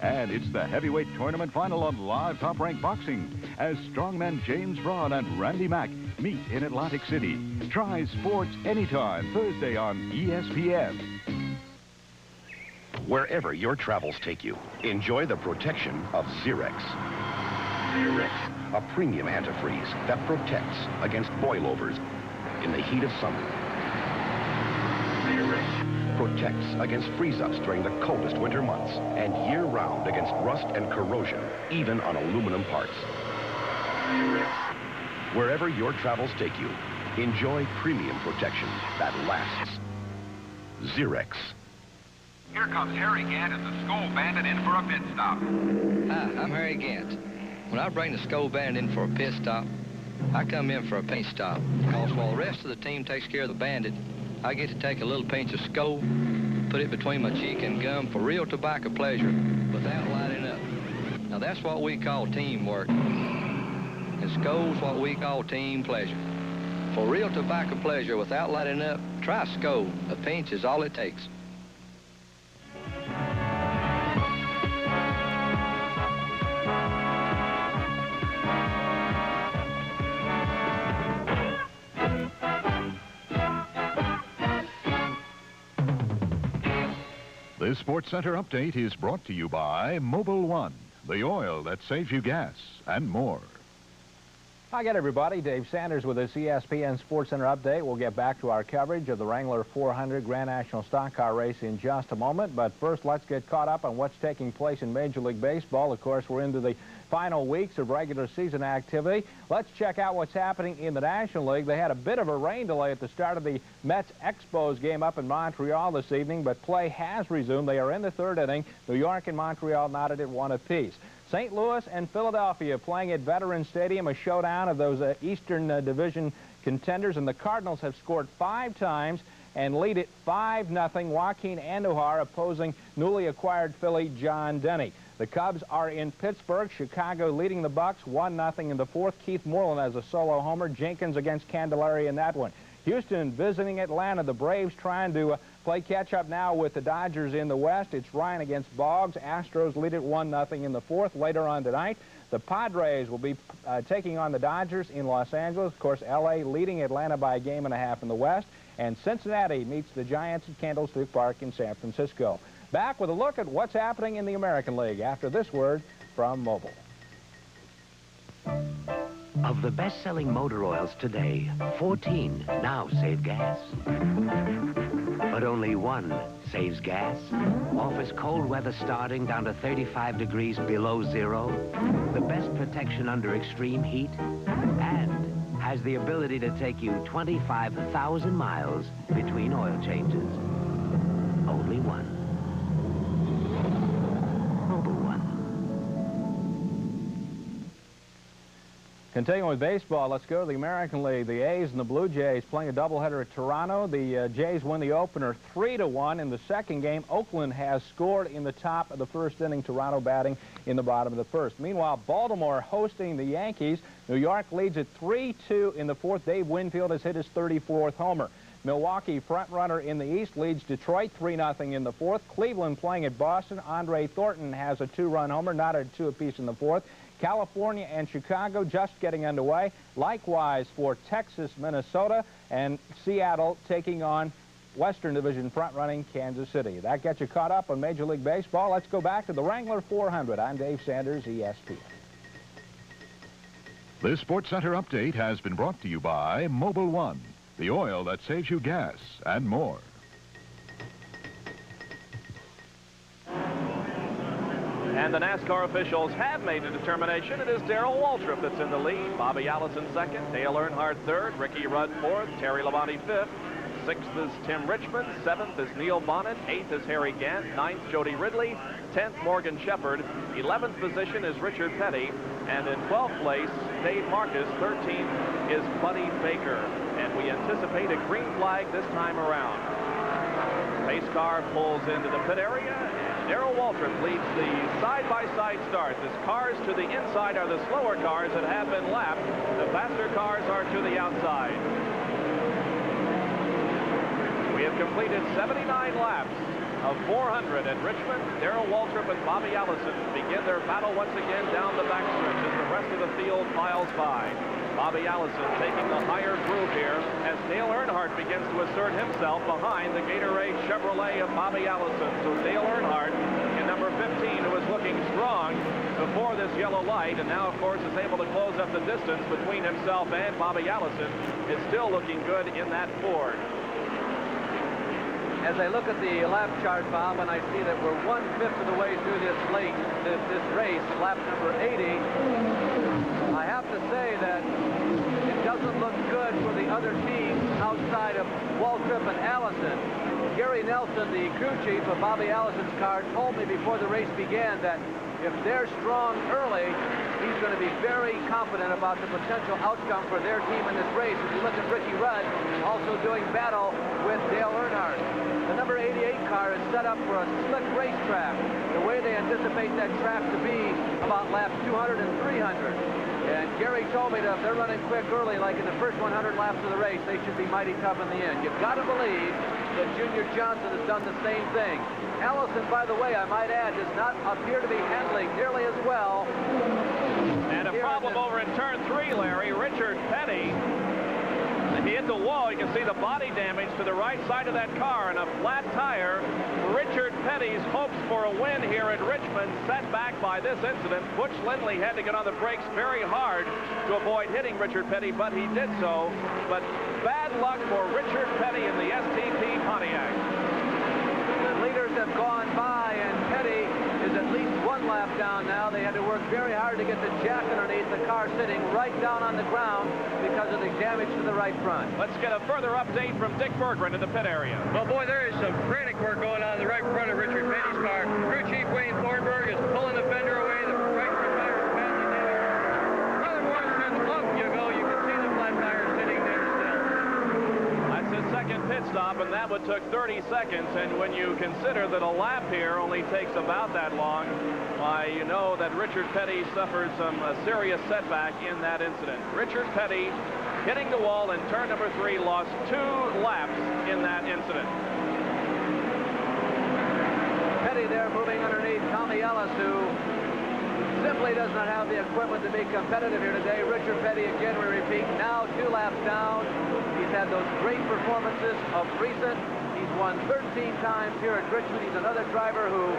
O: And it's the heavyweight tournament final on Live Top Rank Boxing as strongmen James Braun and Randy Mack meet in Atlantic City. Try sports anytime, Thursday on ESPN.
F: Wherever your travels take you, enjoy the protection of Xerex. Xerex, a premium antifreeze that protects against boilovers in the heat of summer. Xerex protects against freeze-ups during the coldest winter months and year-round against rust and corrosion, even on aluminum parts. Xerex. Wherever your travels take you, enjoy premium protection that lasts. Xerex.
P: Here comes Harry Gant as the Skull Bandit in for a pit stop.
Q: Hi, I'm Harry Gant. When I bring the Skull Bandit in for a pit stop, I come in for a paint stop, because while the rest of the team takes care of the Bandit, I get to take a little pinch of Skull, put it between my cheek and gum for real tobacco pleasure without lighting up. Now that's what we call teamwork. And Skoal's what we call team pleasure. For real tobacco pleasure without lighting up, try Skoal. A pinch is all it takes.
O: This Sports Center update is brought to you by Mobil 1, the oil that saves you gas, and more.
R: Hi again, everybody. Dave Sanders with this ESPN Sports Center update. We'll get back to our coverage of the Wrangler 400 Grand National Stock Car Race in just a moment. But first, let's get caught up on what's taking place in Major League Baseball. Of course, we're into the final weeks of regular season activity. Let's check out what's happening in the National League. They had a bit of a rain delay at the start of the Mets-Expos game up in Montreal this evening, but play has resumed. They are in the third inning. New York and Montreal knotted at 1 apiece. St. Louis and Philadelphia playing at Veterans Stadium, a showdown of those Eastern Division contenders, and the Cardinals have scored 5 times and lead it 5-0. Joaquin Andujar opposing newly acquired Philly John Denny. The Cubs are in Pittsburgh. Chicago leading the Bucks 1-0 in the fourth. Keith Moreland has a solo homer. Jenkins against Candelaria in that one. Houston visiting Atlanta. The Braves trying to play catch-up now with the Dodgers in the West. It's Ryan against Boggs. Astros lead it 1-0 in the fourth. Later on tonight, the Padres will be taking on the Dodgers in Los Angeles. Of course, L.A. leading Atlanta by a game and a half in the West. And Cincinnati meets the Giants at Candlestick Park in San Francisco. Back with a look at what's happening in the American League after this word from Mobil.
S: Of the best-selling motor oils today, 14 now save gas. But only one saves gas. Offers cold weather starting down to 35 degrees below zero, the best protection under extreme heat, and has the ability to take you 25,000 miles between oil changes. Only one.
R: Continuing with baseball, let's go to the American League. The A's and the Blue Jays playing a doubleheader at Toronto. The Jays win the opener 3-1. In the second game, Oakland has scored in the top of the first inning, Toronto batting in the bottom of the first. Meanwhile, Baltimore hosting the Yankees. New York leads at 3-2 in the fourth. Dave Winfield has hit his 34th homer. Milwaukee, front runner in the East, leads Detroit 3-0 in the fourth. Cleveland playing at Boston. Andre Thornton has a 2-run homer, knotted at 2 apiece in the fourth. California and Chicago just getting underway. Likewise for Texas, Minnesota, and Seattle taking on Western Division front-running Kansas City. That gets you caught up on Major League Baseball. Let's go back to the Wrangler 400. I'm Dave Sanders, ESPN.
O: This Sports Center update has been brought to you by Mobil 1, the oil that saves you gas, and more.
A: And the NASCAR officials have made a determination. It is Darrell Waltrip that's in the lead. Bobby Allison second, Dale Earnhardt third, Ricky Rudd fourth, Terry Labonte fifth. Sixth is Tim Richmond. Seventh is Neil Bonnet. Eighth is Harry Gant. Ninth, Jody Ridley. 10th, Morgan Shepherd. 11th position is Richard Petty. And in 12th place, Dave Marcus. 13th is Buddy Baker. And we anticipate a green flag this time around. Pace car pulls into the pit area. Darrell Waltrip leads the side-by-side start. The cars to the inside are the slower cars that have been lapped. The faster cars are to the outside. We have completed 79 laps of 400 at Richmond. Darrell Waltrip and Bobby Allison begin their battle once again down the backstretch as the rest of the field files by. Bobby Allison taking the higher groove here as Dale Earnhardt begins to assert himself behind the Gatorade Chevrolet of Bobby Allison. So Dale Earnhardt in number 15, who was looking strong before this yellow light, and now, of course, is able to close up the distance between himself and Bobby Allison, is still looking good in that Ford.
B: As I look at the lap chart, Bob, and I see that we're 1/5 of the way through this race, lap number 80, I have to say that it doesn't look good for the other teams outside of Waltrip and Allison. Gary Nelson, the crew chief of Bobby Allison's car, told me before the race began that if they're strong early, he's going to be very confident about the potential outcome for their team in this race. If you look at Ricky Rudd, also doing battle with Dale Earnhardt. The number 88 car is set up for a slick racetrack. The way they anticipate that track to be about laps 200 and 300. And Gary told me that if they're running quick early, like in the first 100 laps of the race, they should be mighty tough in the end. You've got to believe that Junior Johnson has done the same thing. Allison, by the way, I might add, does not appear to be handling nearly as well.
A: And a problem over in turn 3, Larry. Richard Petty, he hit the wall. You can see the body damage to the right side of that car and a flat tire. Richard Petty's hopes for a win here at Richmond set back by this incident. Butch Lindley had to get on the brakes very hard to avoid hitting Richard Petty, but he did so. But bad luck for Richard Petty in the STP Pontiac.
B: The leaders have gone by, and Petty is at least 1 lap down now. They had to work very hard to get the jack underneath the car, sitting right down on the ground because of the damage to the right front.
A: Let's get a further update from Dick Berggren in the pit area.
K: Well, boy, there is some frantic work going on in the right front of Richard Petty's car. Crew Chief Wayne Thornburg is pulling the fender away. The right front tire is badly damaged. Brother Morrison, up you go. You can see the flat tire sitting there still.
A: That's his second pit stop, and that one took 30 seconds. And when you consider that a lap here only takes about that long, why, you know that Richard Petty suffered some serious setback in that incident. Richard Petty, hitting the wall in turn number 3, lost 2 laps in that incident.
B: Petty there moving underneath Tommy Ellis, who simply does not have the equipment to be competitive here today. Richard Petty, again, we repeat, now 2 laps down. He's had those great performances of recent. He's won 13 times here at Richmond. He's another driver who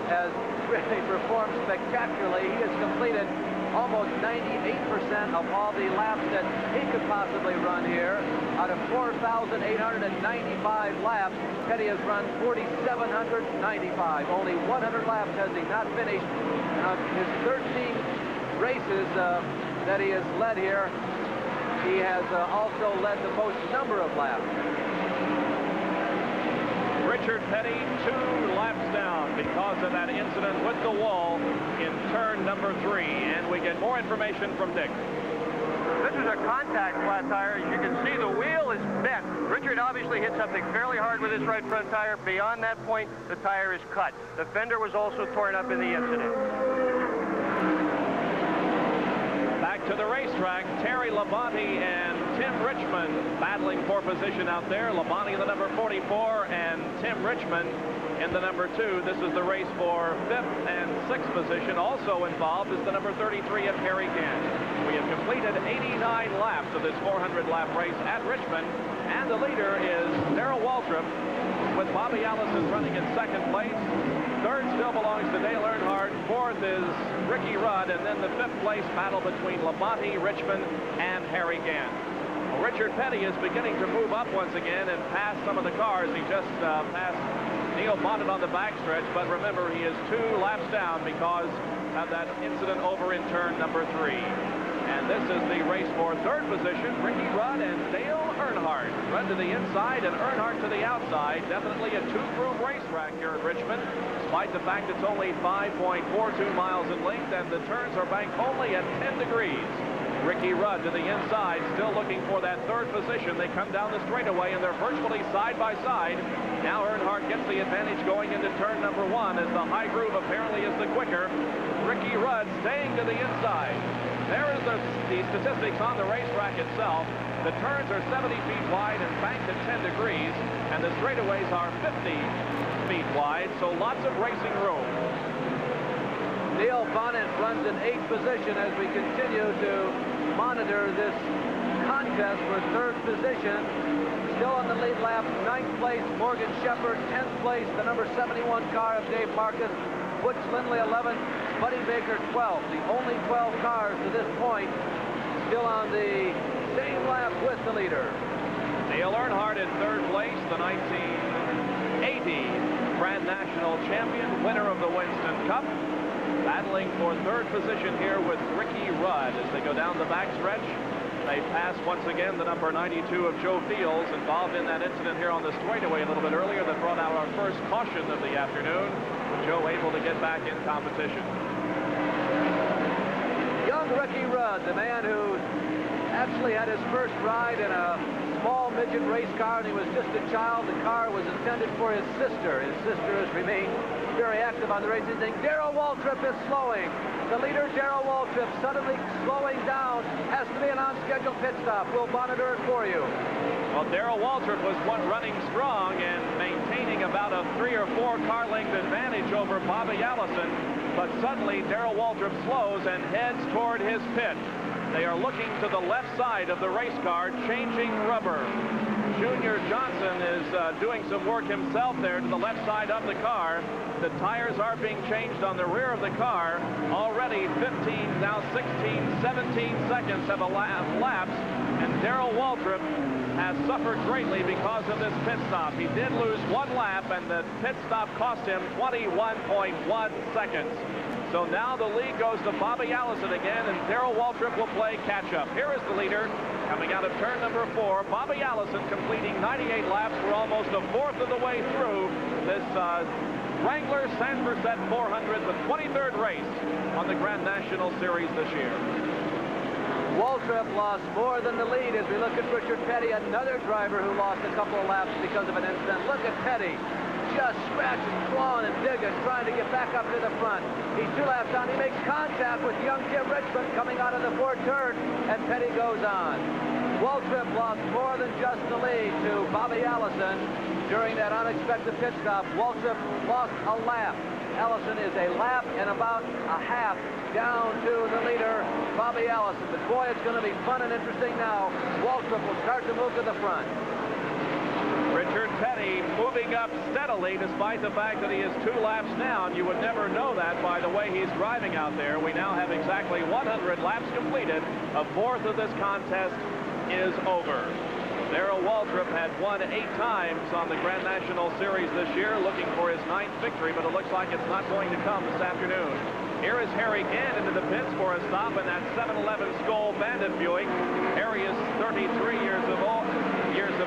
B: has really performed spectacularly. He has completed almost 98% of all the laps that he could possibly run here. Out of 4,895 laps, Petty has run 4,795. Only 100 laps has he not finished. His 13 races that he has led here, he has also led the most number of laps.
A: Richard Petty 2 laps down because of that incident with the wall in turn number 3. And we get more information from Dick.
K: This is a contact flat tire. As you can see, the wheel is bent. Richard obviously hit something fairly hard with his right front tire. Beyond that point, the tire is cut. The fender was also torn up in the incident.
A: Back to the racetrack, Terry Labonte and Tim Richmond battling for position out there. Labonte in the number 44 and Tim Richmond in the number 2. This is the race for 5th and 6th position. Also involved is the number 33 of Harry Gant. We have completed 89 laps of this 400-lap race at Richmond, and the leader is Darrell Waltrip, with Bobby Allison running in 2nd place. 3rd still belongs to Dale Earnhardt. 4th is Ricky Rudd, and then the 5th place battle between Labonte, Richmond, and Harry Gant. Well, Richard Petty is beginning to move up once again and pass some of the cars. He just passed Neil Bonnet on the backstretch, but remember, he is 2 laps down because of that incident over in turn number 3. And this is the race for 3rd position. Ricky Rudd and Dale Earnhardt. Rudd to the inside and Earnhardt to the outside. Definitely a 2-groove racetrack here at Richmond, despite the fact it's only 5.42 miles in length and the turns are banked only at 10 degrees. Ricky Rudd to the inside, still looking for that 3rd position. They come down the straightaway and they're virtually side by side. Now Earnhardt gets the advantage going into turn number 1 as the high groove apparently is the quicker. Ricky Rudd staying to the inside. There is the statistics on the racetrack itself. The turns are 70 feet wide and banked at 10 degrees, and the straightaways are 50 feet wide, so lots of racing room.
B: Neil Bonnet runs in 8th position as we continue to monitor this contest for 3rd position. Still on the lead lap, 9th place, Morgan Shepherd, 10th place, the number 71 car of Dave Marcus, Butch Lindley 11th, Buddy Baker 12th. The only 12 cars to this point still on the same lap with the leader.
A: Dale Earnhardt in 3rd place, the 1980 Grand National Champion, winner of the Winston Cup. Battling for 3rd position here with Ricky Rudd as they go down the backstretch. They pass once again the number 92 of Joe Fields, involved in that incident here on the straightaway a little bit earlier that brought out our first caution of the afternoon. Joe able to get back in competition.
B: Ricky Rudd, the man who actually had his first ride in a small midget race car, and he was just a child. The car was intended for his sister. His sister has remained very active on the racing thing. Darrell Waltrip is slowing. The leader, Darrell Waltrip, suddenly slowing down. Has to be an on-schedule pit stop. We'll monitor it for you.
A: Well, Darrell Waltrip was running strong and maintaining about a 3 or 4 car length advantage over Bobby Allison, but suddenly Darrell Waltrip slows and heads toward his pit. They are looking to the left side of the race car, changing rubber. Junior Johnson is doing some work himself there to the left side of the car. The tires are being changed on the rear of the car. Already 15, now 16, 17 seconds have elapsed, and Darrell Waltrip has suffered greatly because of this pit stop. He did lose 1 lap, and the pit stop cost him 21.1 seconds. So now the lead goes to Bobby Allison again, and Darrell Waltrip will play catch-up. Here is the leader coming out of turn number 4. Bobby Allison completing 98 laps. We're almost a fourth of the way through this Wrangler Sanfor-Set 400, the 23rd race on the Grand National Series this year.
B: Waltrip lost more than the lead as we look at Richard Petty, another driver who lost a couple of laps because of an incident. Look at Petty, just scratching, clawing, and digging, trying to get back up to the front. He's 2 laps down. He makes contact with young Tim Richmond coming out of the 4th turn, and Petty goes on. Waltrip lost more than just the lead to Bobby Allison during that unexpected pit stop. Waltrip lost a lap. Allison is a lap and about a half down to the leader, Bobby Allison. But boy, it's going to be fun and interesting now. Waltrip will start to move to the front.
A: Richard Petty moving up steadily despite the fact that he is 2 laps down. You would never know that by the way he's driving out there. We now have exactly 100 laps completed. A fourth of this contest is over. Darrell Waltrip had won 8 times on the Grand National Series this year, looking for his 9th victory, but it looks like it's not going to come this afternoon. Here is Harry Gant into the pits for a stop in that 711 Skoal Bandit Buick. Harry is 33 years of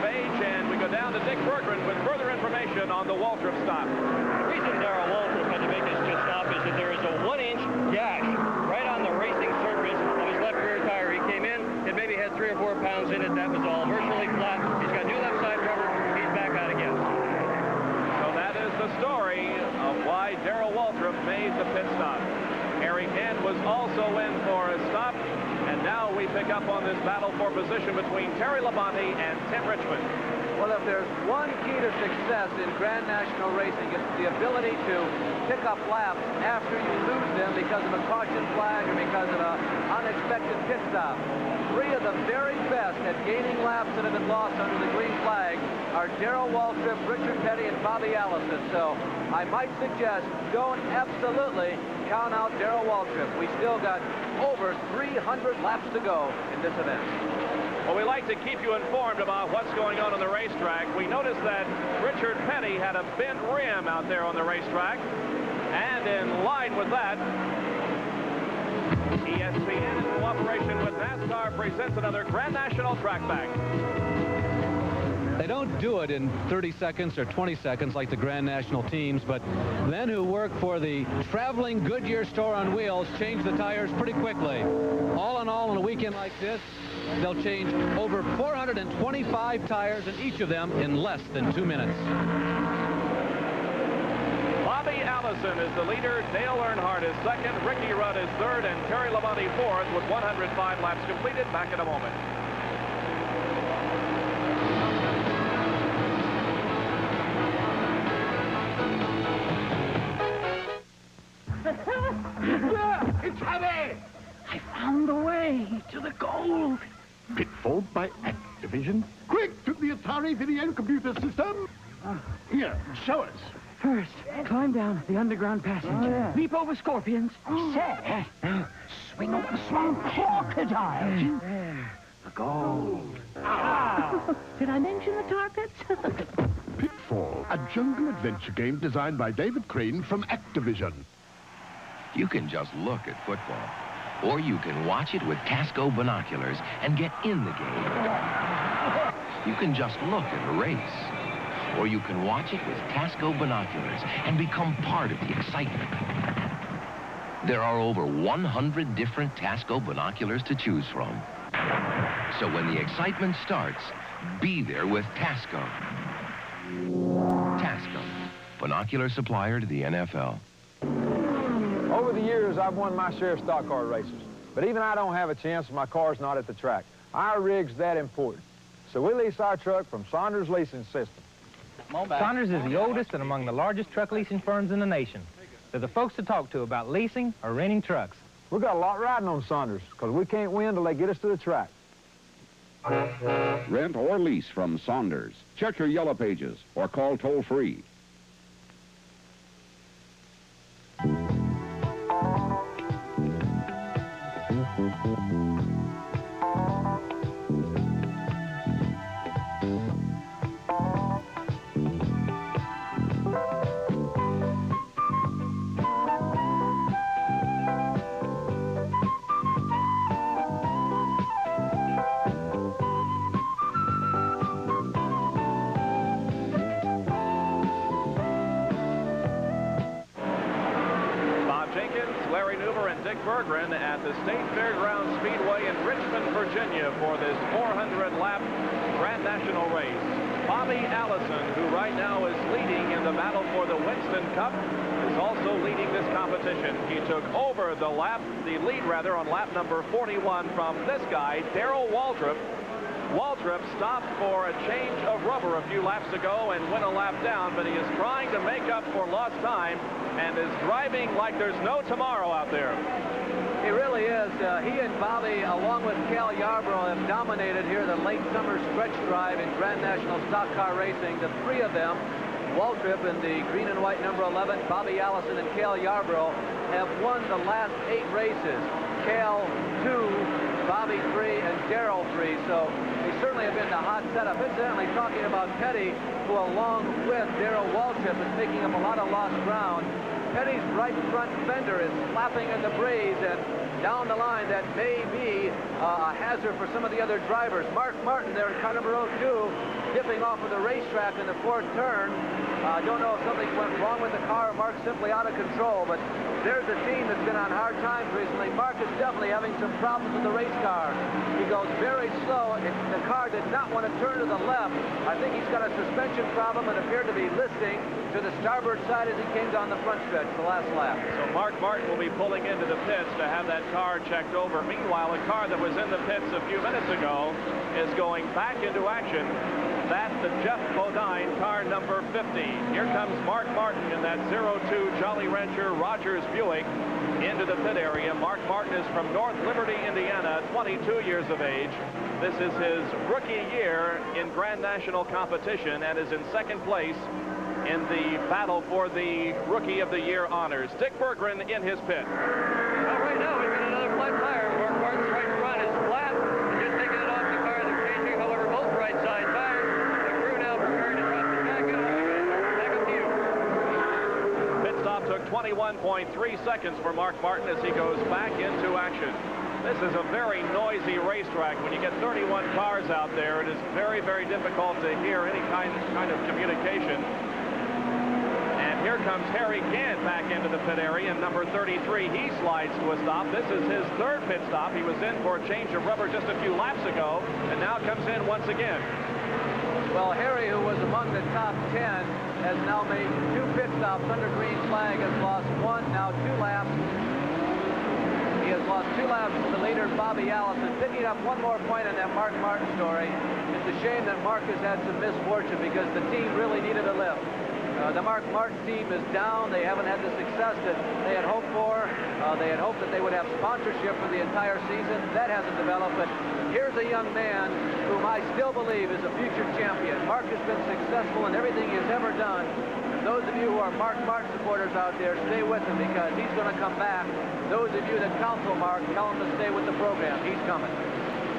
A: age, and we go down to Dick Berggren with further information on the Waltrip stop.
C: The reason Darrell Waltrip had to make his pit stop is that there is a 1-inch gash right on the racing surface of his left rear tire. He came in, it maybe had 3 or 4 pounds in it. That was all. Virtually flat. He's got new left side rubber. He's back out again.
A: So that is the story of why Darrell Waltrip made the pit stop. Harry Gant was also in for a stop, and now we pick up on this battle for position between Terry Labonte and Tim Richmond.
B: Well, if there's one key to success in Grand National racing, it's the ability to pick up laps after you lose them because of a caution flag or because of an unexpected pit stop. 3 of the very best at gaining laps that have been lost under the green flag are Darrell Waltrip, Richard Petty, and Bobby Allison. So I might suggest don't absolutely count out Darrell Waltrip. We still got over 300 laps to go in this event.
A: Well, we like to keep you informed about what's going on the racetrack. We noticed that Richard Petty had a bent rim out there on the racetrack. And in line with that, ESPN in cooperation with NASCAR presents another Grand National track back.
B: They don't do it in 30 seconds or 20 seconds like the Grand National teams, but men who work for the traveling Goodyear store on wheels change the tires pretty quickly. All in all, on a weekend like this, they'll change over 425 tires, and each of them in less than 2 minutes.
A: Bobby Allison is the leader. Dale Earnhardt is second. Ricky Rudd is third, and Terry Labonte fourth with 105 laps completed. Back in a moment.
T: It's Harry! I found the way to the gold.
U: Pitfall by Activision. Quick to the Atari video computer system. Here, show us.
T: First, climb down the underground passage.
U: Oh, yeah.
T: Leap over scorpions. Set. Swing over the swamp crocodiles.
U: There, the gold.
T: Did I mention the tar pits?
U: Pitfall, a jungle adventure game designed by David Crane from Activision.
V: You can just look at football, or you can watch it with Casco binoculars and get in the game. You can just look at a race, or you can watch it with Casco binoculars and become part of the excitement. There are over 100 different Tasco binoculars to choose from. So when the excitement starts, be there with Tasco. Tasco, binocular supplier to the NFL.
J: Over the years, I've won my share of stock car races. But even I don't have a chance if my car's not at the track. Our rig's that important. So we lease our truck from Saunders Leasing System.
G: Saunders is the oldest and among the largest truck leasing firms in the nation. They're the folks to talk to about leasing or renting trucks.
J: We've got a lot riding on Saunders because we can't win till they get us to the track.
I: Rent or lease from Saunders. Check your yellow pages or call toll-free.
A: Berggren at the State Fairgrounds Speedway in Richmond, Virginia for this 400-lap Grand National race. Bobby Allison, who right now is leading in the battle for the Winston Cup, is also leading this competition. He took over the lead on lap number 41 from this guy, Darrell Waltrip. Waltrip stopped for a change of rubber a few laps ago and went a lap down, but he is trying to make up for lost time and is driving like there's no tomorrow out there.
B: He really is. He and Bobby, along with Cal Yarborough, have dominated here the late summer stretch drive in Grand National Stock Car Racing. The three of them, Waltrip in the green and white number 11, Bobby Allison and Cal Yarborough, have won the last 8 races. Cal 2, Bobby 3, and Darrell 3. So they certainly have been the hot setup. Incidentally, talking about Petty, who along with Darrell Waltrip is picking up a lot of lost ground. Petty's right front fender is flapping in the breeze, and down the line that may be a hazard for some of the other drivers. Mark Martin there in car number 02, dipping off of the racetrack in the 4th turn. I don't know if something went wrong with the car or Mark's simply out of control, but there's a team that's been on hard times recently. Mark is definitely having some problems with the race car. He goes very slow. The car did not want to turn to the left. I think he's got a suspension problem and appeared to be listing to the starboard side as he came down the front stretch the last lap.
A: So Mark Martin will be pulling into the pits to have that car checked over. Meanwhile, a car that was in the pits a few minutes ago is going back into action. That's the Jeff Bodine car number 50. Here comes Mark Martin in that 02 Jolly Rancher Rogers Buick into the pit area. Mark Martin is from North Liberty, Indiana, 22 years of age. This is his rookie year in Grand National competition and is in 2nd place in the battle for the Rookie of the Year honors. Dick Berggren in his pit.
C: Well, right now we've got another flat tire. Mark Martin's right front is flat. They're just taking it off the car. They're changing, however, both right side tires. The crew now prepared to drop the jacket. Back up to you.
A: Pit stop took 21.3 seconds for Mark Martin as he goes back into action. This is a very noisy racetrack. When you get 31 cars out there, it is very, very difficult to hear any kind of communication. And here comes Harry Gant back into the pit area in number 33. He slides to a stop. This is his 3rd pit stop. He was in for a change of rubber just a few laps ago and now comes in once again.
B: Well, Harry, who was among the top 10, has now made 2 pit stops under green flag, has lost 1, now 2 laps. He has lost 2 laps to the leader, Bobby Allison. Picking up 1 more point on that Mark Martin story. It's a shame that Mark has had some misfortune because the team really needed a lift. The Mark Martin team is down. They haven't had the success that they had hoped for. They had hoped that they would have sponsorship for the entire season. That hasn't developed, but here's a young man whom I still believe is a future champion. Mark has been successful in everything he has ever done. And those of you who are Mark Martin supporters out there, stay with him because he's going to come back. Those of you that counsel Mark, tell him to stay with the program. He's coming.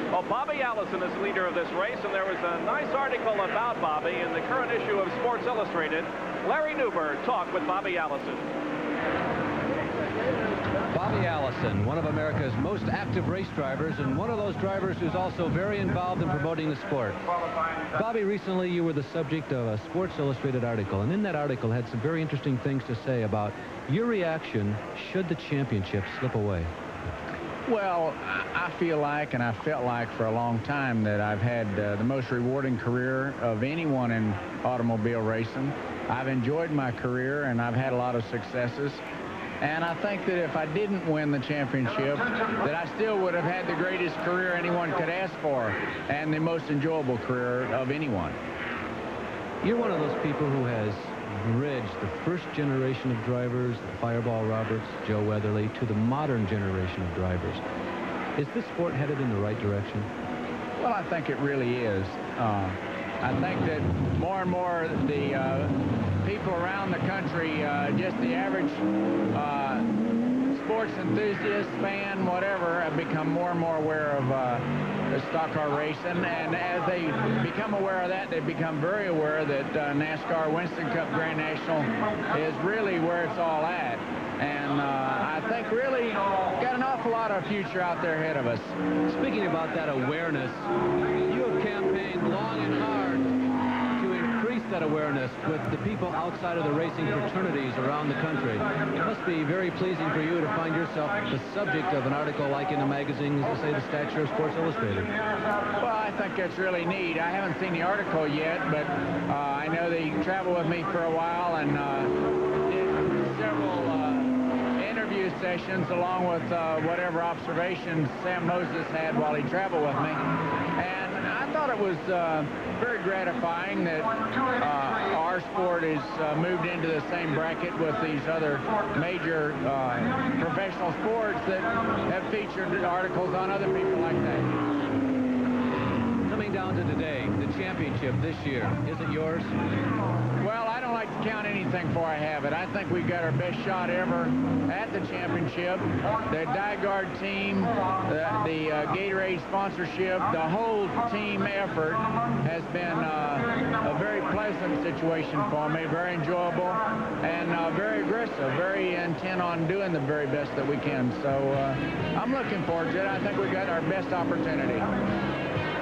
A: Well, Bobby Allison is leader of this race, and there was a nice article about Bobby in the current issue of Sports Illustrated. Larry Newberg talked with Bobby Allison.
B: Bobby Allison Allison, one of America's most active race drivers and one of those drivers who's also very involved in promoting the sport. Bobby, recently you were the subject of a Sports Illustrated article, and in that article had some very interesting things to say about your reaction should the championship slip away.
D: Well, I feel like, and I felt like for a long time, that I've had the most rewarding career of anyone in automobile racing. I've enjoyed my career, and I've had a lot of successes. And I think that if I didn't win the championship, that I still would have had the greatest career anyone could ask for, and the most enjoyable career of anyone.
B: You're one of those people who has bridged the first generation of drivers, the Fireball Roberts, Joe Weatherly, to the modern generation of drivers. Is this sport headed in the right direction?
D: Well, I think it really is. I think that more and more the people around the country, just the average sports enthusiast, fan, whatever, have become more and more aware of stock car racing. And as they become aware of that, they become very aware that NASCAR Winston Cup Grand National is really where it's all at. And I think really got an awful lot of future out there ahead of us.
B: Speaking about that awareness, you have campaigned long and hard to increase that awareness with the people outside of the racing fraternities around the country. It must be very pleasing for you to find yourself the subject of an article like in a magazine, say the Stature of Sports Illustrated.
D: Well, I think that's really neat. I haven't seen the article yet, but I know they traveled with me for a while and did several interview sessions along with whatever observations Sam Moses had while he traveled with me. And I thought it was very gratifying that our sport is moved into the same bracket with these other major professional sports that have featured articles on other people like that.
B: Coming down to today, the championship this year, is it yours?
D: Well, I don't like to count anything before I have it. I think we've got our best shot ever at the championship. The Diegard team, the Gatorade sponsorship, the whole team effort has been a very pleasant situation for me, very enjoyable, and very aggressive, very intent on doing the very best that we can. So I'm looking forward to it. I think we've got our best opportunity.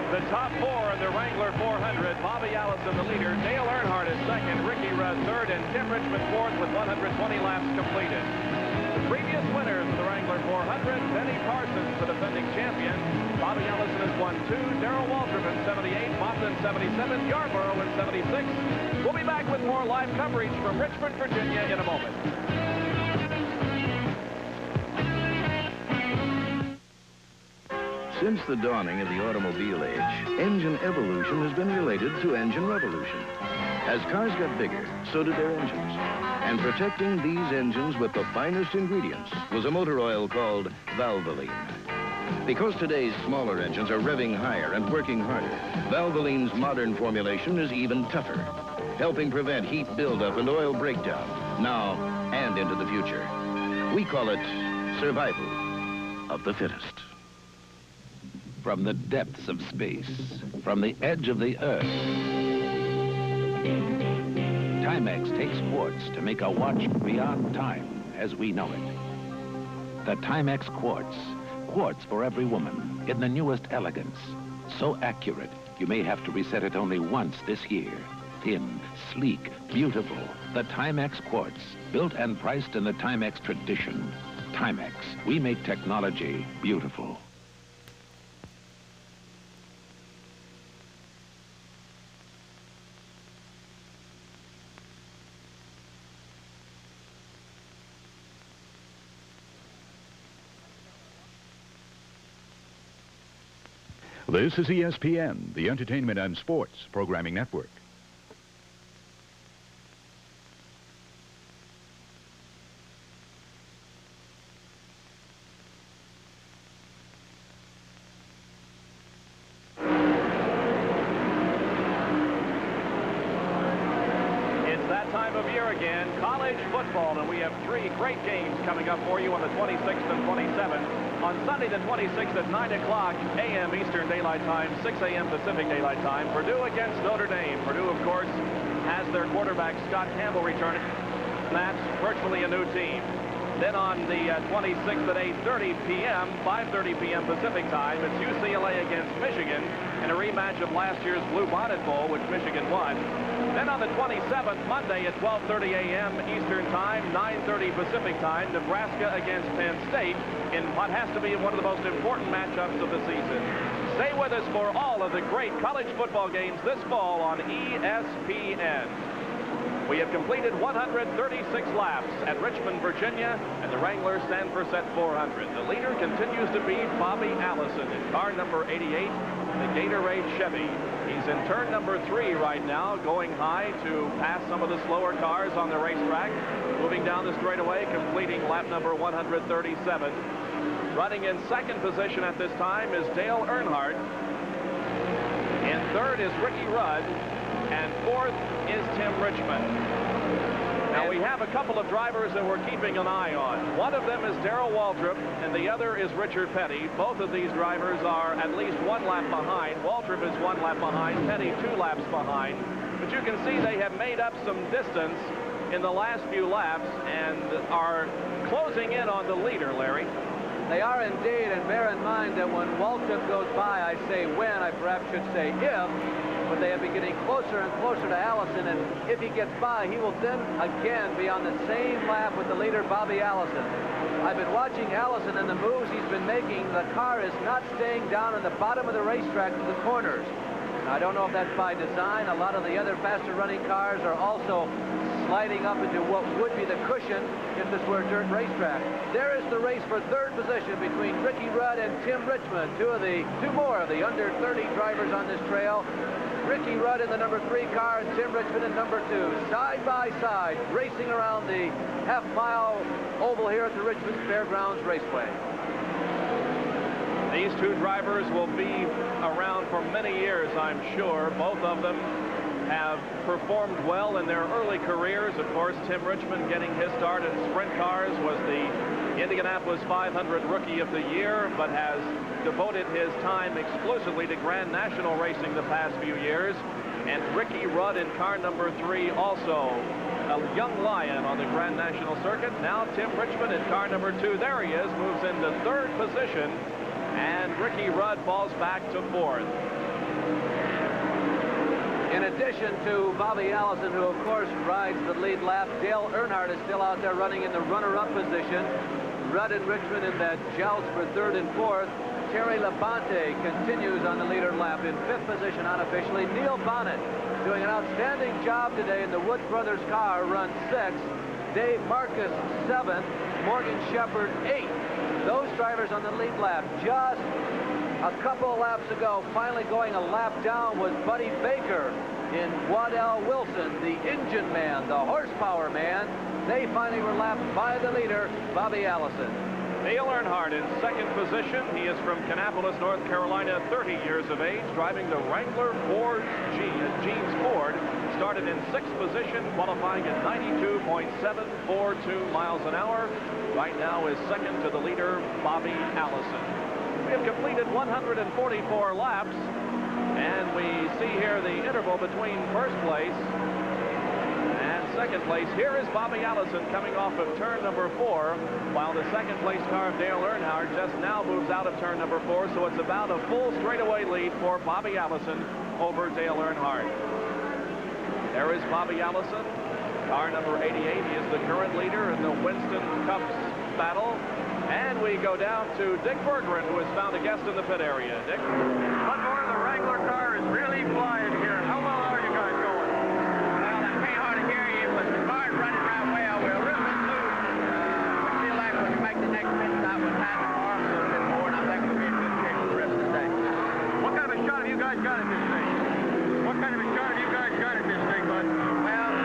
A: The top four in the Wrangler 400, Bobby Allison the leader, Dale Earnhardt is second, Ricky Rudd third, and Tim Richmond fourth with 120 laps completed. The previous winners of the Wrangler 400, Benny Parsons, the defending champion. Bobby Allison has won 2, Darrell Waltrip in 78, Moffitt in 77, Yarborough in 76. We'll be back with more live coverage from Richmond, Virginia in a moment.
E: Since the dawning of the automobile age, engine evolution has been related to engine revolution. As cars got bigger, so did their engines. And protecting these engines with the finest ingredients was a motor oil called Valvoline. Because today's smaller engines are revving higher and working harder, Valvoline's modern formulation is even tougher, helping prevent heat buildup and oil breakdown, now and into the future. We call it survival of the fittest.
V: From the depths of space, from the edge of the earth, Timex takes quartz to make a watch beyond time as we know it. The Timex Quartz. Quartz for every woman in the newest elegance. So accurate, you may have to reset it only once this year. Thin, sleek, beautiful. The Timex Quartz, built and priced in the Timex tradition. Timex, we make technology beautiful.
O: This is ESPN, the Entertainment and Sports Programming Network.
A: Football, and we have 3 great games coming up for you on the 26th and 27th. On Sunday the 26th at 9 o'clock a.m. Eastern Daylight Time, 6 a.m. Pacific Daylight Time, Purdue against Notre Dame. Purdue, of course, has their quarterback Scott Campbell returning. That's virtually a new team. Then on the 26th at 8:30 p.m., 5:30 p.m. Pacific time, it's UCLA against Michigan in a rematch of last year's Blue Bonnet Bowl, which Michigan won. Then on the 27th, Monday at 12:30 a.m. Eastern Time, 9:30 Pacific Time, Nebraska against Penn State in what has to be one of the most important matchups of the season. Stay with us for all of the great college football games this fall on ESPN. We have completed 136 laps at Richmond, Virginia, and the Wrangler Sanfor-Set 400. The leader continues to be Bobby Allison in car number 88, the Gatorade Chevy. He's in turn number 3 right now, going high to pass some of the slower cars on the racetrack. Moving down the straightaway, completing lap number 137. Running in second position at this time is Dale Earnhardt. In third is Ricky Rudd. And fourth is Tim Richmond. Now we have a couple of drivers that we're keeping an eye on. One of them is Darrell Waltrip, and the other is Richard Petty. Both of these drivers are at least 1 lap behind. Waltrip is 1 lap behind, Petty 2 laps behind. But you can see they have made up some distance in the last few laps and are closing in on the leader, Larry.
B: They are indeed, and bear in mind that when Waltrip goes by, I say when, I perhaps should say if, but they have been getting closer and closer to Allison, and if he gets by, he will then again be on the same lap with the leader, Bobby Allison. I've been watching Allison and the moves he's been making. The car is not staying down in the bottom of the racetrack to the corners. Now, I don't know if that's by design. A lot of the other faster running cars are also sliding up into what would be the cushion if this were a dirt racetrack. There is the race for third position between Ricky Rudd and Tim Richmond, two more of the under 30 drivers on this trail. Ricky Rudd in the number 3 car and Tim Richmond in number 2, side by side, racing around the half-mile oval here at the Richmond Fairgrounds Raceway.
A: These two drivers will be around for many years, I'm sure. Both of them have performed well in their early careers. Of course, Tim Richmond getting his start in sprint cars was the Indianapolis 500 Rookie of the Year, but has devoted his time exclusively to Grand National racing the past few years. And Ricky Rudd in car number 3, also a young lion on the Grand National circuit. Now Tim Richmond in car number 2. There he is, moves into third position, and Ricky Rudd falls back to 4th.
B: In addition to Bobby Allison, who of course rides the lead lap, Dale Earnhardt is still out there running in the runner-up position. Rudd and Richmond in that joust for 3rd and 4th. Terry Labonte continues on the leader lap in 5th position unofficially. Neil Bonnet doing an outstanding job today in the Woods Brothers car, run 6th. Dave Marcus 7th. Morgan Shepherd 8th. Those drivers on the lead lap. Just a couple of laps ago, finally going a lap down was Buddy Baker in Waddell Wilson, the engine man, the horsepower man. They finally were lapped by the leader, Bobby Allison.
A: Dale Earnhardt in 2nd position. He is from Kannapolis, North Carolina, 30 years of age, driving the Wrangler Jeans Ford. Started in 6th position, qualifying at 92.742 miles an hour. Right now is second to the leader, Bobby Allison. We have completed 144 laps, and we see here the interval between first place and second place. Here is Bobby Allison coming off of turn number 4, while the second place car of Dale Earnhardt just now moves out of turn number 4, so it's about a full straightaway lead for Bobby Allison over Dale Earnhardt. There is Bobby Allison, car number 88. He is the current leader in the Winston Cups battle. And we go down to Dick Bergeron, who has found a guest in the pit area. Dick?
K: One more, the Wrangler car is really flying here. How well are you guys going? Well, I can't hardly hear you, but the car's running right well. We're a little bit loose. We feel like we can make the next pit stop with time to arm a little bit more, and I think we'll be in good shape for the rest of the day. What kind of a shot have you guys got at this thing? What kind of a shot have you guys got at this thing, bud? Well,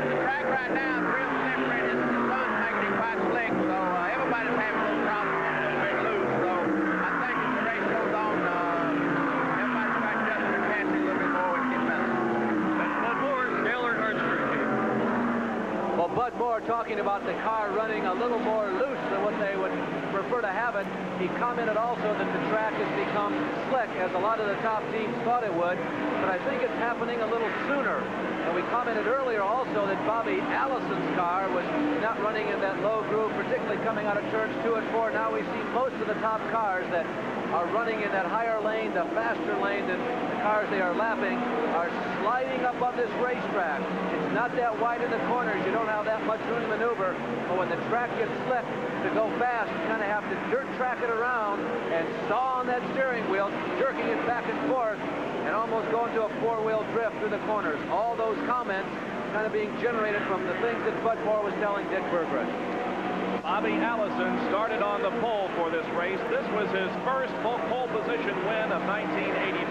K: the track right now is real slippery. The sun's making it quite slick, so everybody's having a little problem getting a little bit loose. So I think as the race goes on, everybody's got to adjust their chassis a little bit more and get better. That's Bud Moore, Dale Earnhardt's crew.
B: Well, Bud Moore Moore talking about the car running a little more loose than what they would prefer to have it. He commented also that the track has become slick, as a lot of the top teams thought it would, but I think it's happening a little sooner. And we commented earlier also that Bobby Allison's car was not running in that low groove, particularly coming out of turns 2 and 4. Now we see most of the top cars that are running in that higher lane, the faster lane than the cars they are lapping, are sliding up on this racetrack. It's not that wide in the corners. You don't have that much room to maneuver. But when the track gets slick, to go fast, you kind of have to dirt track it around and saw on that steering wheel, jerking it back and forth, and almost going to a four-wheel drift through the corners. All those comments kind of being generated from the things that Bud Moore was telling Dick Berggren.
A: Bobby Allison started on the pole for this race. This was his first pole position win of 1982,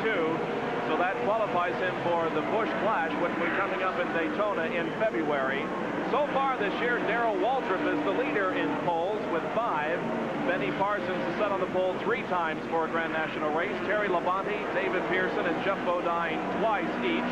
A: so that qualifies him for the Busch Clash, which will be coming up in Daytona in February. So far this year, Darrell Waltrip is the leader in poles with 5. Benny Parsons has set on the pole 3 times for a Grand National race. Terry Labonte, David Pearson, and Jeff Bodine twice each.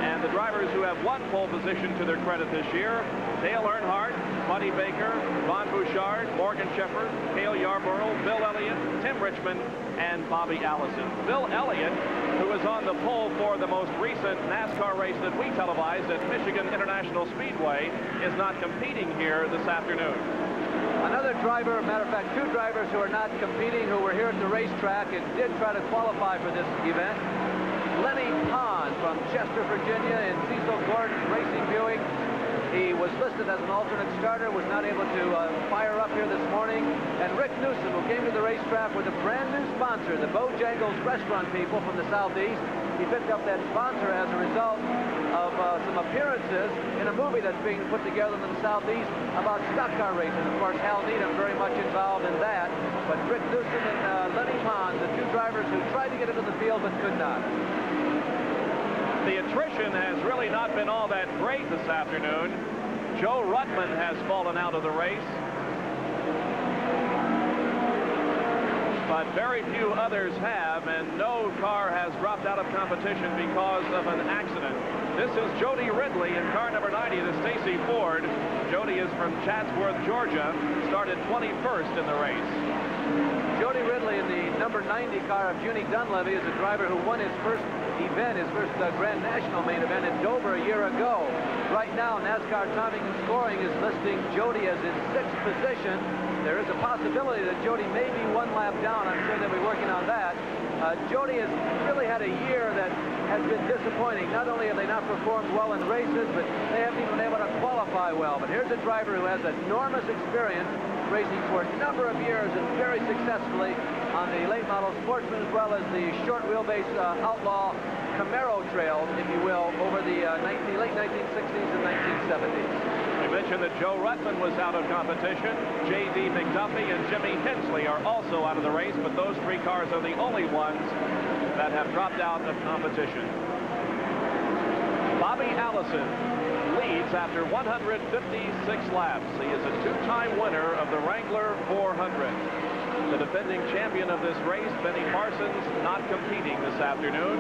A: And the drivers who have won pole position to their credit this year: Dale Earnhardt, Buddy Baker, Ron Bouchard, Morgan Shepherd, Cale Yarborough, Bill Elliott, Tim Richmond, and Bobby Allison. Bill Elliott, who was on the pole for the most recent NASCAR race that we televised at Michigan International Speedway, is not competing here this afternoon.
B: Another driver, matter of fact, 2 drivers who are not competing, who were here at the racetrack and did try to qualify for this event. Lenny Pond from Chester, Virginia, in Cecil Gordon's Racing Buick. He was listed as an alternate starter, was not able to fire up here this morning. And Rick Newsom, who came to the racetrack with a brand new sponsor, the Bojangles restaurant people from the Southeast. He picked up that sponsor as a result of some appearances in a movie that's being put together in the Southeast about stock car racing. Of course, Hal Needham very much involved in that. But Rick Newsom and Lenny Pond, the 2 drivers who tried to get into the field but could not.
A: The attrition has really not been all that great this afternoon. Joe Ruttman has fallen out of the race, but very few others have, and no car has dropped out of competition because of an accident. This is Jody Ridley in car number 90, the Stacy Ford. Jody is from Chatsworth, Georgia, started 21st in the race.
B: Jody Ridley in the number 90 car of Junie Dunleavy is a driver who won his first event, his first Grand National main event in Dover a year ago. Right now, NASCAR Timing and Scoring is listing Jody as in 6th position. There is a possibility that Jody may be 1 lap down. I'm sure they'll be working on that. Jody has really had a year that has been disappointing. Not only have they not performed well in races, but they haven't even been able to qualify well. But here's a driver who has enormous experience racing for a number of years and very successfully on the late model Sportsman as well as the short wheelbase outlaw Camaro trails, if you will, over the late 1960s and 1970s.
A: We mentioned that Joe Ruttman was out of competition. J.D. McDuffie and Jimmy Hensley are also out of the race, but those 3 cars are the only ones that have dropped out of competition. Bobby Allison leads after 156 laps. He is a 2-time winner of the Wrangler 400. The defending champion of this race, Benny Parsons, not competing this afternoon.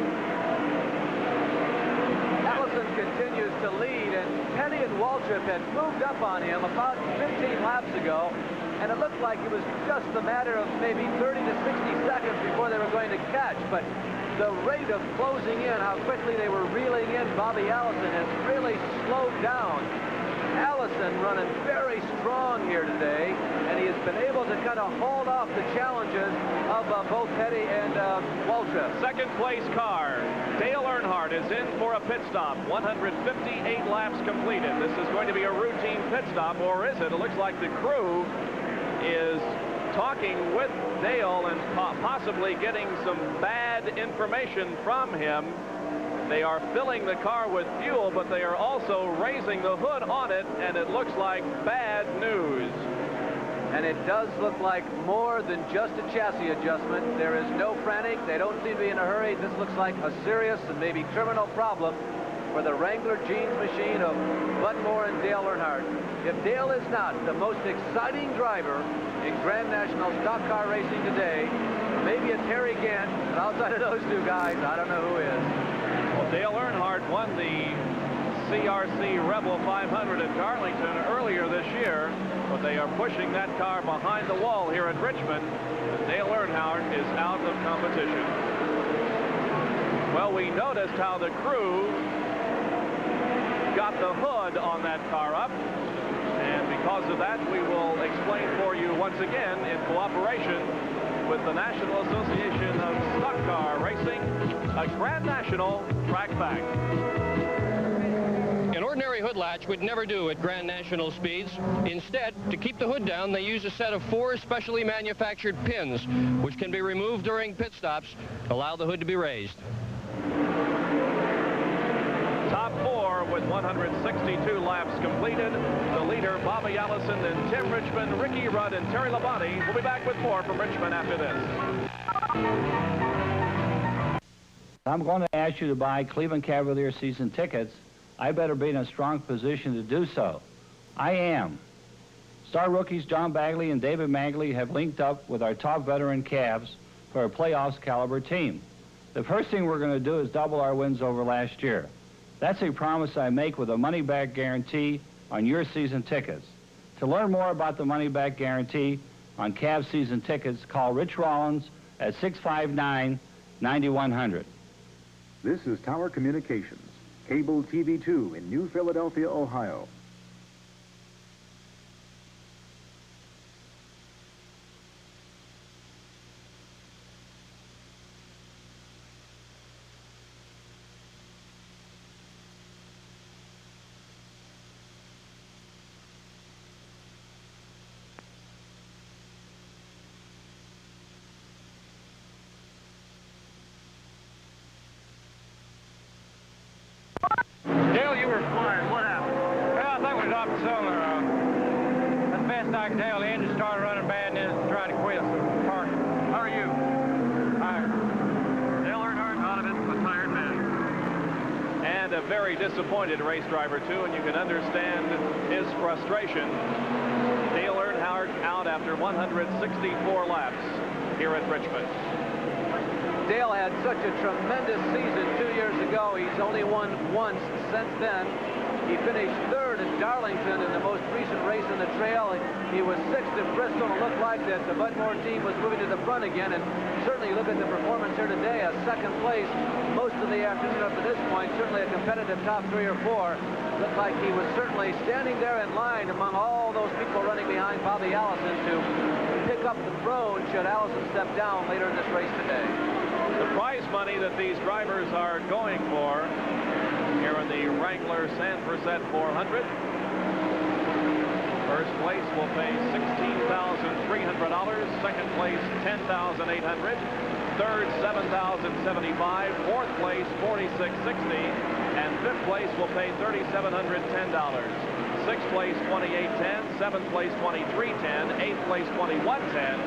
B: Allison continues to lead, and Petty and Waltrip had moved up on him about 15 laps ago, and it looked like it was just a matter of maybe 30 to 60 seconds before they were going to catch. But the rate of closing in, how quickly they were reeling in Bobby Allison, has really slowed down. Allison running very strong here today, and he has been able to kind of hold off the challenges of both Petty and Waltrip.
A: Second place car, Dale Earnhardt, is in for a pit stop. 158 laps completed. This is going to be a routine pit stop, or is it? It looks like the crew is talking with Dale and possibly getting some bad information from him. They are filling the car with fuel, but they are also raising the hood on it, and it looks like bad news.
B: And it does look like more than just a chassis adjustment. There is no frantic. They don't seem to be in a hurry. This looks like a serious and maybe criminal problem for the Wrangler Jeans machine of Bud Moore and Dale Earnhardt. If Dale is not the most exciting driver in Grand National stock car racing today, maybe it's Harry Gant, but outside of those 2 guys, I don't know who is.
A: Well, Dale Earnhardt won the CRC Rebel 500 at Darlington earlier this year, but they are pushing that car behind the wall here at Richmond. Dale Earnhardt is out of competition. Well, we noticed how the crew got the hood on that car up, and because of that, we will explain for you once again in cooperation with the National Association of Stock Car Racing, a Grand National Track Fact.
C: An ordinary hood latch would never do at Grand National speeds. Instead, to keep the hood down, they use a set of 4 specially manufactured pins, which can be removed during pit stops, allow the hood to be raised.
A: Top 4 with 162 laps completed. The leader, Bobby Allison, and Tim Richmond, Ricky Rudd, and Terry Labonte. We'll be back with more from Richmond after this.
L: I'm going to ask you to buy Cleveland Cavaliers season tickets. I better be in a strong position to do so. I am. Star rookies John Bagley and David Magley have linked up with our top veteran Cavs for a playoffs caliber team. The first thing we're going to do is double our wins over last year. That's a promise I make with a money-back guarantee on your season tickets. To learn more about the money-back guarantee on Cavs season tickets, call Rich Rollins at 659-9100.
I: This is Tower Communications, Cable TV 2 in New Philadelphia, Ohio.
K: Dale, you were flying. What happened? Well, I think we was off the cylinder. That's the best I can tell. The engine started running bad and then it tried to quit. So parked. How are you? Tired. Dale Earnhardt out of it, a tired man.
A: And a very disappointed race driver, too, and you can understand his frustration. Dale Earnhardt out after 164 laps here at Richmond.
B: Dale had such a tremendous season 2 years ago. He's only won once since then. He finished 3rd at Darlington in the most recent race in the trail. He was 6th at Bristol, and it looked like that the Budmore team was moving to the front again. And certainly look at the performance here today, a 2nd place most of the afternoon up to this point. Certainly a competitive top 3 or 4. Looked like he was certainly standing there in line among all those people running behind Bobby Allison to pick up the throne should Allison step down later in this race today.
A: The prize money that these drivers are going for here in the Wrangler Sanfor-Set 400. First place will pay $16,300. Second place, $10,800. Third, $7,075. Fourth place, $4,660. And fifth place will pay $3,710. Sixth place, $2,810. Seventh place, $2,310. Eighth place, $2,110.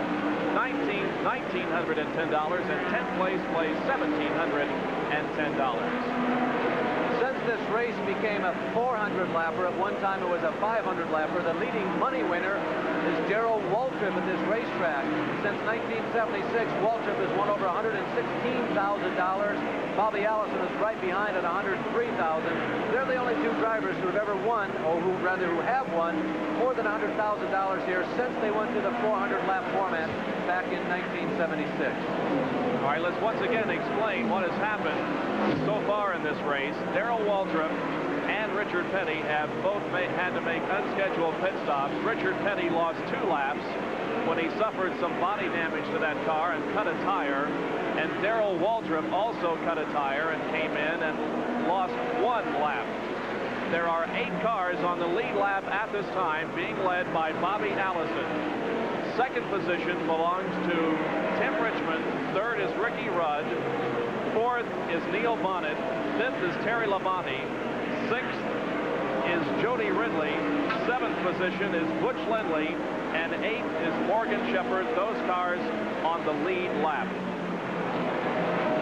A: $1,910, and 10th place plays $1,710.
B: Since this race became a 400 lapper, at one time it was a 500 lapper, the leading money winner is Darrell Waltrip at this racetrack. Since 1976, Waltrip has won over $116,000. Bobby Allison is right behind at $103,000. They're the only 2 drivers who have ever won, or who have won, more than $100,000 here since they went to the 400-lap format back in 1976.
A: All right, let's once again explain what has happened so far in this race. Darrell Waltrip and Richard Petty have both had to make unscheduled pit stops. Richard Petty lost 2 laps when he suffered some body damage to that car and cut a tire. And Darrell Waltrip also cut a tire and came in and lost 1 lap. There are 8 cars on the lead lap at this time, being led by Bobby Allison. Second position belongs to Tim Richmond. Third is Ricky Rudd. Fourth is Neil Bonnet. Fifth is Terry Labonte. Sixth is Jody Ridley. Seventh position is Butch Lindley. And eighth is Morgan Shepherd. Those cars on the lead lap.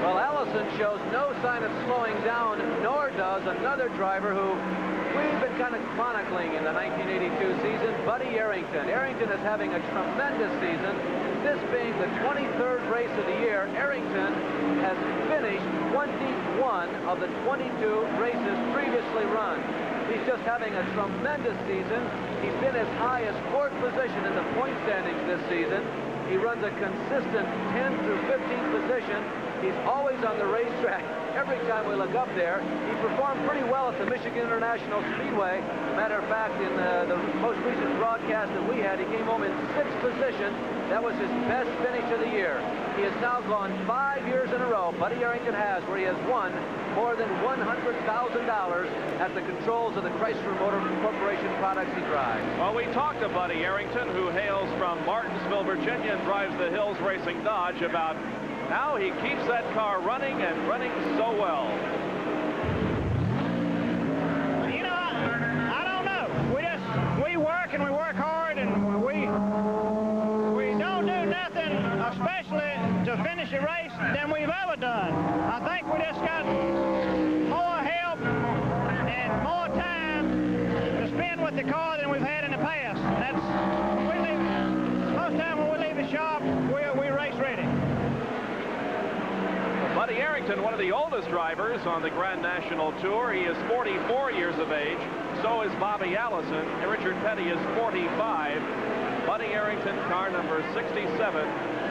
B: Well, Allison shows no sign of slowing down, nor does another driver who we've been kind of chronicling in the 1982 season, Buddy Arrington. Arrington is having a tremendous season. This being the 23rd race of the year, Arrington has finished 21 one of the 22 races previously run. He's just having a tremendous season. He's been as high as 4th position in the point standings this season. He runs a consistent 10 through 15th position. He's always on the racetrack. Every time we look up there, he performed pretty well at the Michigan International Speedway. Matter of fact, in the most recent broadcast that we had, he came home in 6th position. That was his best finish of the year. He has now gone 5 years in a row, Buddy Arrington has, where he has won more than $100,000 at the controls of the Chrysler Motor Corporation products he drives.
A: Well, we talked to Buddy Arrington, who hails from Martinsville, Virginia, and drives the Hills Racing Dodge, about how he keeps that car running and running so well.
K: You know, I don't know. We work and we work hard, and we don't do nothing especially to finish a race than we've ever done. I think we just got more help and more time to spend with the car than we've had in the past. Most time when we leave the shop, we're race ready.
A: Buddy Arrington, one of the oldest drivers on the Grand National Tour. He is 44 years of age. So is Bobby Allison. And Richard Petty is 45. Buddy Arrington, car number 67,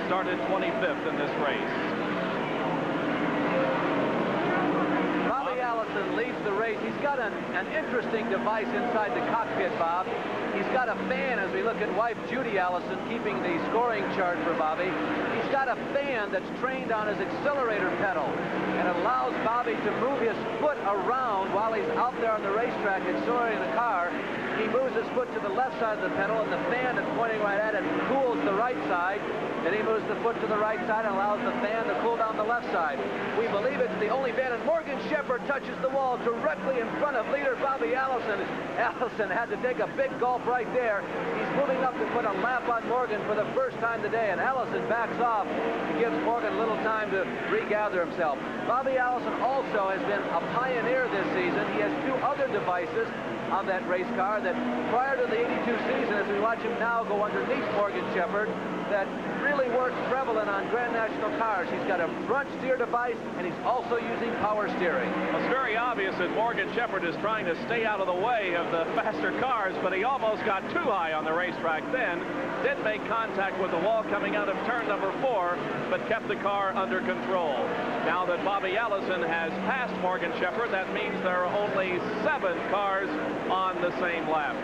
A: started 25th in this race.
B: Bobby Allison leads the race. He's got an interesting device inside the cockpit, Bob. He's got a fan, as we look at wife Judy Allison keeping the scoring chart for Bobby. He's got a fan that's trained on his accelerator pedal, and it allows Bobby to move his foot around while he's out there on the racetrack accelerating the car. He moves his foot to the left side of the pedal, and the fan that's pointing right at it cools the right side. Then he moves the foot to the right side and allows the fan to cool down the left side. We believe it's the only fan, and Morgan Shepherd touches the wall directly in front of leader Bobby Allison. Allison had to take a big gulp right there. He's moving up to put a lap on Morgan for the first time today, and Allison backs off and gives Morgan a little time to regather himself. Bobby Allison also has been a pioneer this season. He has 2 other devices on that race car that prior to the 82 season, as we watch him now go underneath Morgan Shepherd, that really weren't prevalent on Grand National cars. He's got a front steer device, and he's also using power steering.
A: Well, it's very obvious that Morgan Shepherd is trying to stay out of the way of the faster cars, but he almost got too high on the racetrack then. Did make contact with the wall coming out of turn number 4, but kept the car under control. Now that Bobby Allison has passed Morgan Shepherd, that means there are only 7 cars on the same lap.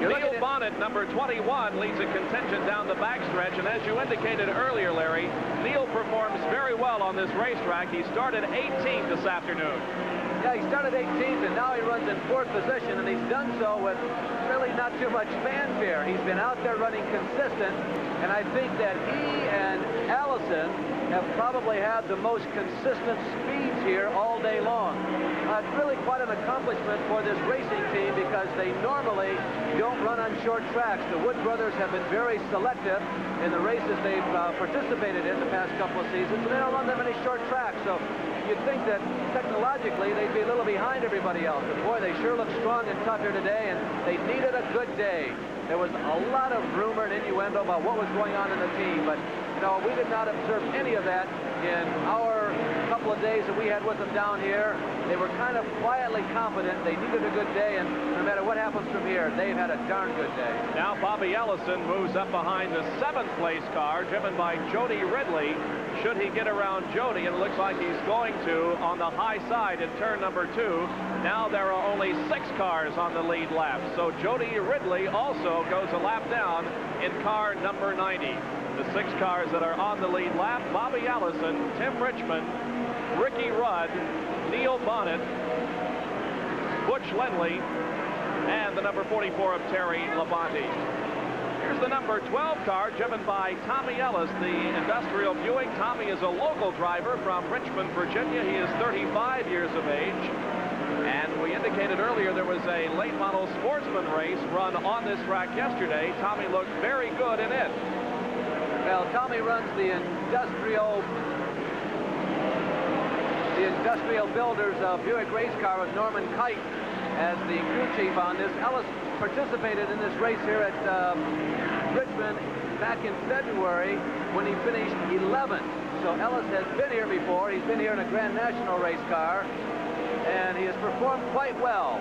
A: Neil Bonnet, number 21, leads a contingent down the backstretch, and as you indicated earlier, Larry, Neil performs very well on this racetrack. He started 18th this afternoon.
B: Yeah, he started 18th, and now he runs in 4th position, and he's done so with really not too much fanfare. He's been out there running consistent, and I think that he and Allison have probably had the most consistent speeds here all day long. It's really quite an accomplishment for this racing team because they normally don't run on short tracks. The Wood brothers have been very selective in the races they've participated in the past couple of seasons, and they don't run that many short tracks. So you'd think that technologically they'd be a little behind everybody else. But boy, they sure look strong and tough here today, and they needed a good day. There was a lot of rumor and innuendo about what was going on in the team, but you know, we did not observe any of that in our couple of days that we had with them down here. They were kind of quietly confident. They needed a good day, and no matter what happens from here, they've had a darn good day.
A: Now Bobby Allison moves up behind the 7th place car, driven by Jody Ridley. Should he get around Jody, and it looks like he's going to on the high side in turn number 2. Now there are only 6 cars on the lead lap. So Jody Ridley also goes a lap down in car number 90. The 6 cars that are on the lead lap: Bobby Allison, Tim Richmond, Ricky Rudd, Neil Bonnet, Butch Lindley, and the number 44 of Terry Labonte. Here's the number 12 car, driven by Tommy Ellis, the industrial Buick. Tommy is a local driver from Richmond, Virginia. He is 35 years of age. And we indicated earlier there was a late model sportsman race run on this track yesterday. Tommy looked very good in it.
B: Well, Tommy runs the industrial builders Buick race car with Norman Kite as the crew chief on this. Ellis participated in this race here at Richmond back in February when he finished 11th. so Ellis has been here before. He's been here in a Grand National race car, and he has performed quite well.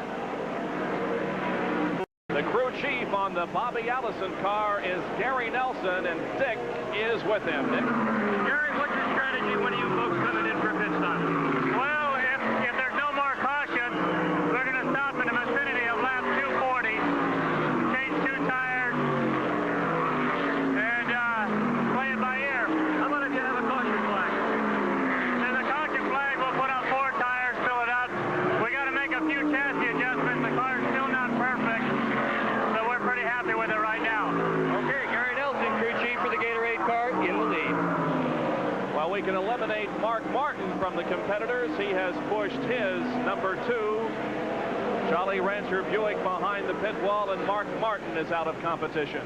A: The crew chief on the Bobby Allison car is Gary Nelson, and Dick is with him. Dick?
K: Gary, what's your strategy when you folks coming in for a pit stop? Well, if there's no more caution, we're going to stop in the vicinity of lap 240, change 2 tires, and play it by ear. How about if you have a caution flag? And the caution flag will put out 4 tires, fill it out. We got to make a few chassis adjustments. The car's still not perfect, so we're pretty happy with it right now.
C: Okay, Gary Nelson, crew chief for the Gatorade car, in the lead.
A: Well, we can eliminate Mark Martin from the competitors. He has pushed his number 2, Jolly Rancher Buick, behind the pit wall, and Mark Martin is out of competition.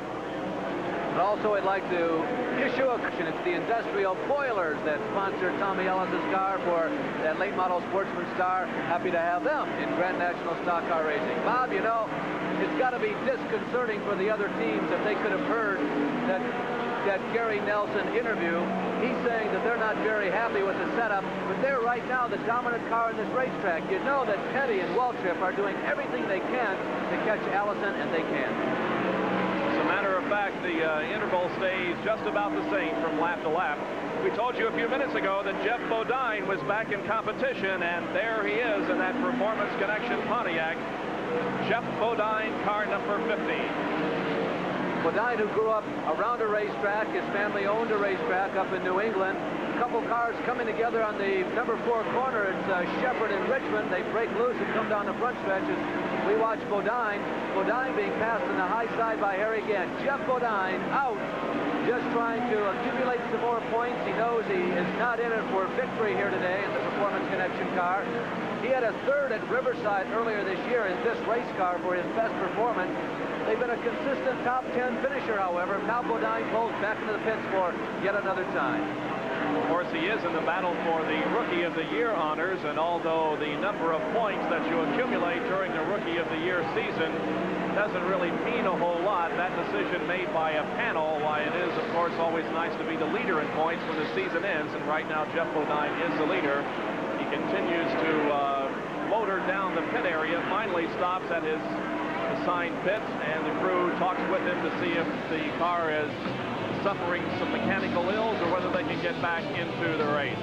B: And also, I'd like to issue a caution. It's the industrial boilers that sponsor Tommy Ellis's car for that late model Sportsman Star. Happy to have them in Grand National Stock Car Racing. Bob, you know, it's got to be disconcerting for the other teams if they could have heard that Gary Nelson interview. He's saying that they're not very happy with the setup, but they're right now the dominant car in this racetrack. You know that Petty and Waltrip are doing everything they can to catch Allison, and they can.
A: As a matter of fact, the interval stays just about the same from lap to lap. We told you a few minutes ago that Jeff Bodine was back in competition, and there he is in that Performance Connection Pontiac. Jeff Bodine, car number 50.
B: Bodine, who grew up around a racetrack, his family owned a racetrack up in New England. A couple cars coming together on the number 4 corner. It's Shepherd and Richmond. They break loose and come down the front stretches. We watch Bodine being passed on the high side by Harry Gant. Jeff Bodine out, just trying to accumulate some more points. He knows he is not in it for victory here today in the Performance Connection car. He had a 3rd at Riverside earlier this year in this race car for his best performance. They've been a consistent top 10 finisher, however. Now Bodine pulls back into the pits for yet another time.
A: Of course, he is in the battle for the Rookie of the Year honors, and although the number of points that you accumulate during the Rookie of the Year season doesn't really mean a whole lot, that decision made by a panel, why it is, of course, always nice to be the leader in points when the season ends, and right now Jeff Bodine is the leader. He continues to motor down the pit area, finally stops at his assigned pit, and the crew talks with him to see if the car is suffering some mechanical ills or whether they can get back into the race.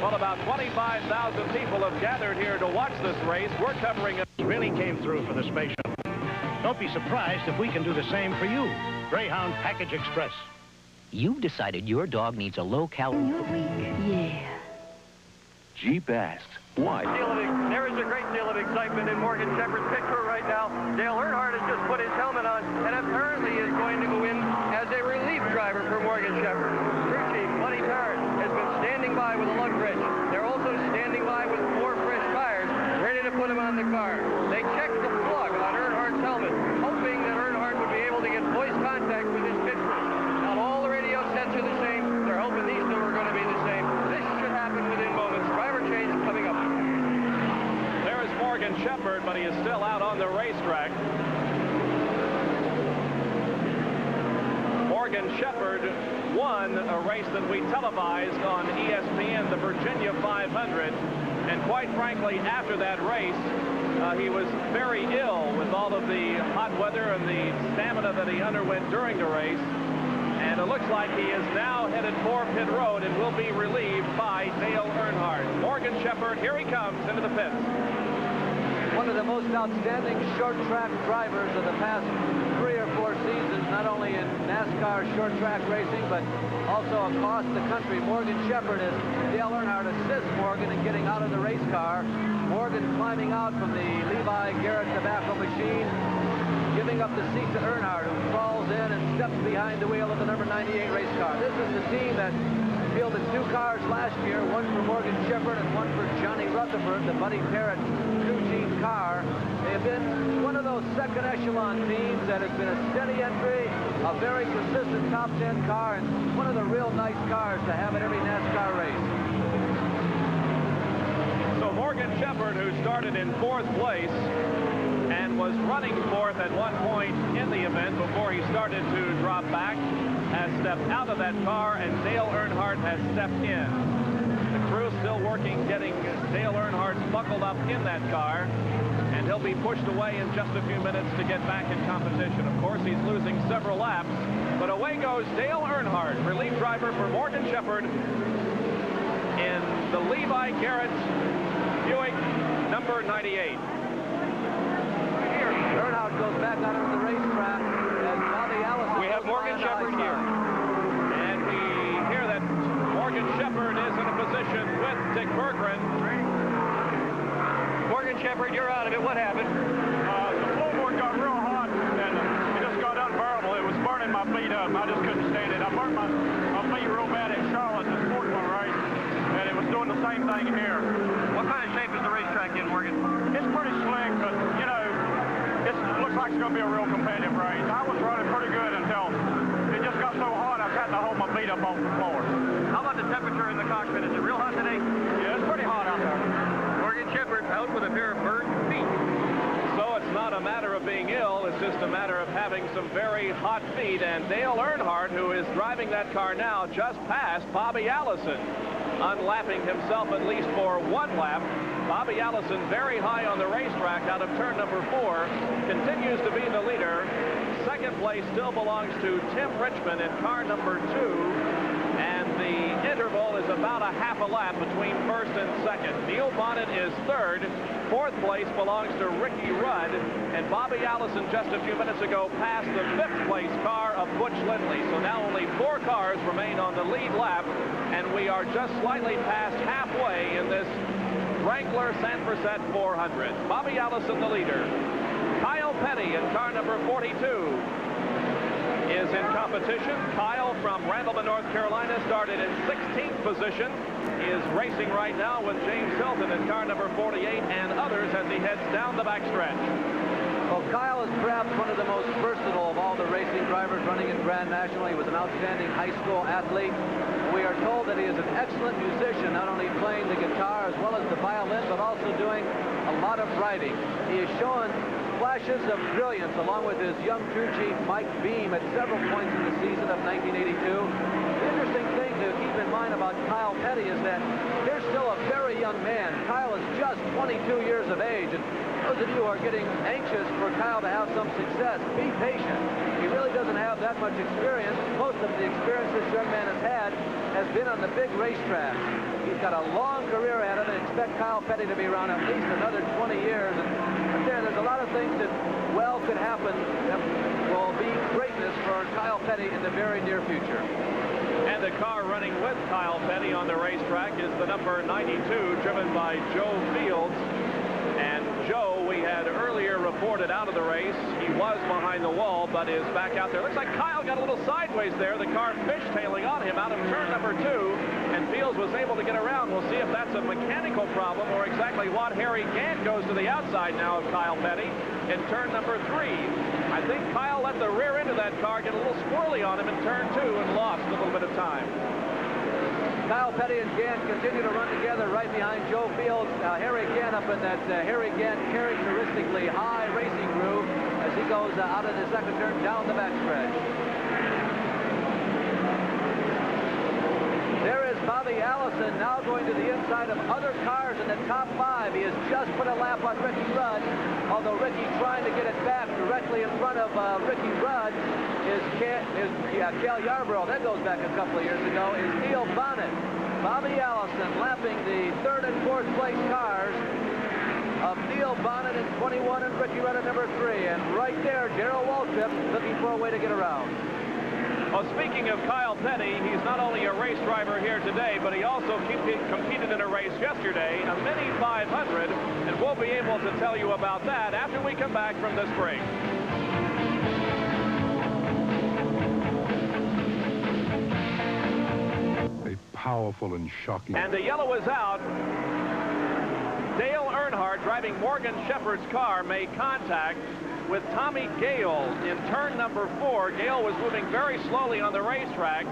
A: Well, about 25,000 people have gathered here to watch this race. We're covering it.
M: Really came through for the special. Don't be surprised if we can do the same for you. Greyhound Package Express.
N: You've decided your dog needs a low-calorie...
T: Yeah.
M: Jeep asked, why?
C: There is a great deal of excitement in Morgan Shepherd's pit crew right now. Dale Earnhardt has just put his helmet on and apparently is going to go in as a relief driver for Morgan Shepherd. Crew chief Buddy Parrott has been standing by with a lug wrench. They're also standing by with 4 fresh tires, ready to put them on the car. They checked the plug on Earnhardt's helmet, hoping that Earnhardt would be able to get voice contact with his pit crew. Not all the radio sets are the same. They're hoping these 2 are going to be the same. This should happen within moments. Driver change coming up.
A: There is Morgan Shepherd, but he is still out on the racetrack. Morgan Shepherd won a race that we televised on ESPN, the Virginia 500. And quite frankly, after that race, he was very ill with all of the hot weather and the stamina that he underwent during the race. And it looks like he is now headed for pit road and will be relieved by Dale Earnhardt. Morgan Shepherd, here he comes into the pits.
B: One of the most outstanding short track drivers of the past 3 or 4 seasons, not only in NASCAR short track racing, but also across the country. Morgan Shepherd, as Dale Earnhardt assists Morgan in getting out of the race car. Morgan climbing out from the Levi Garrett tobacco machine, giving up the seat to Earnhardt, who crawls in and steps behind the wheel of the number 98 race car. This is the team that fielded 2 cars last year, one for Morgan Shepherd and one for Johnny Rutherford, the Buddy Parrott crew chief car. They have been one of those second echelon teams that has been a steady entry, a very consistent top 10 car, and one of the real nice cars to have at every NASCAR race.
A: So Morgan Shepherd, who started in 4th place and Allison was running fourth at one point in the event before he started to drop back, has stepped out of that car, and Dale Earnhardt has stepped in. The crew still working, getting Dale Earnhardt buckled up in that car, and he'll be pushed away in just a few minutes to get back in competition. Of course, he's losing several laps, but away goes Dale Earnhardt, relief driver for Morgan Shepherd in the Levi Garrett Buick number 98.
B: Earnhardt goes back out on the racetrack as Bobby Allison.
C: We have Morgan Shepherd here.
A: And we hear that Morgan Shepherd is in a position with Dick Berggren.
C: Morgan Shepherd, you're out of it. What happened?
K: The floorboard got real hot, and it just got unbearable. It was burning my feet up. I just couldn't stand it. I burned my feet real bad at Charlotte, the sportsman race, and it was doing the same thing here.
C: What kind of shape is the racetrack in, Morgan?
K: It's pretty slick, but, you know, it looks like it's going to be a real competitive race. I was running pretty good until it just got so hot I was having to hold my feet up off the floor.
C: How about the temperature in the cockpit? Is it real hot today?
K: Yeah, it's pretty hot out there.
C: Morgan Shepherd out with a pair of burned feet.
A: So it's not a matter of being ill, it's just a matter of having some very hot feet. And Dale Earnhardt, who is driving that car now, just passed Bobby Allison, unlapping himself at least for one lap. Bobby Allison very high on the racetrack out of turn number 4, continues to be the leader. Second place still belongs to Tim Richmond in car number 2. And the interval is about a half a lap between first and second. Neil Bonnet is third. Fourth place belongs to Ricky Rudd. And Bobby Allison just a few minutes ago passed the fifth place car of Butch Lindley. So now only 4 cars remain on the lead lap. And we are just slightly past halfway in this Wrangler Sanfor-Set 400. Bobby Allison the leader. Kyle Petty in car number 42 is in competition. Kyle from Randleman, North Carolina, started in 16th position. He is racing right now with James Hilton in car number 48 and others as he heads down the backstretch.
B: Well, Kyle is perhaps one of the most versatile of all the racing drivers running in Grand National. He was an outstanding high school athlete. We are told that he is an excellent musician, not only playing the guitar as well as the violin, but also doing a lot of writing. He has shown flashes of brilliance along with his young crew chief Mike Beam at several points in the season of 1982. The interesting thing to keep in mind about Kyle Petty is that here's still a very young man. Kyle is just 22 years of age, and those of you who are getting anxious for Kyle to have some success, be patient. He really doesn't have that much experience. Most of the experience this young man has been on the big racetracks. He's got a long career at it, and expect Kyle Petty to be around at least another 20 years. And there's a lot of things that, well, could happen that will be greatness for Kyle Petty in the very near future.
A: And the car running with Kyle Petty on the racetrack is the number 92, driven by Joe Fields. And Joe, we had earlier reported out of the race. He was behind the wall, but is back out there. Looks like Kyle got a little sideways there. The car fishtailing on him out of turn number 2, and Fields was able to get around. We'll see if that's a mechanical problem or exactly what. Harry Gant goes to the outside now of Kyle Petty in turn number 3. I think Kyle let the rear end of that car get a little squirrely on him in turn 2 and lost a little bit of time.
B: Kyle Petty and Gant continue to run together right behind Joe Fields. Harry Gant up in that Harry Gant characteristically high racing groove as he goes out of the second turn down the backstretch. There is Bobby Allison now going to the inside of other cars in the top 5. He has just put a lap on Ricky Rudd, although Ricky trying to get it back directly in front of Ricky Rudd is Cal Yarborough. That goes back a couple of years ago, is Neil Bonnet. Bobby Allison lapping the 3rd and 4th place cars of Neil Bonnet in 21 and Ricky Rudd at number 3. And right there, Darrell Waltrip looking for a way to get around.
A: Well, speaking of Kyle Petty, he's not only a race driver here today, but he also competed in a race yesterday, a Mini 500, and we'll be able to tell you about that after we come back from this break.
F: Powerful and shocking.
A: And the yellow is out. Dale Earnhardt, driving Morgan Shepherd's car, made contact with Tommy Gale in turn number 4. Gale was moving very slowly on the racetrack.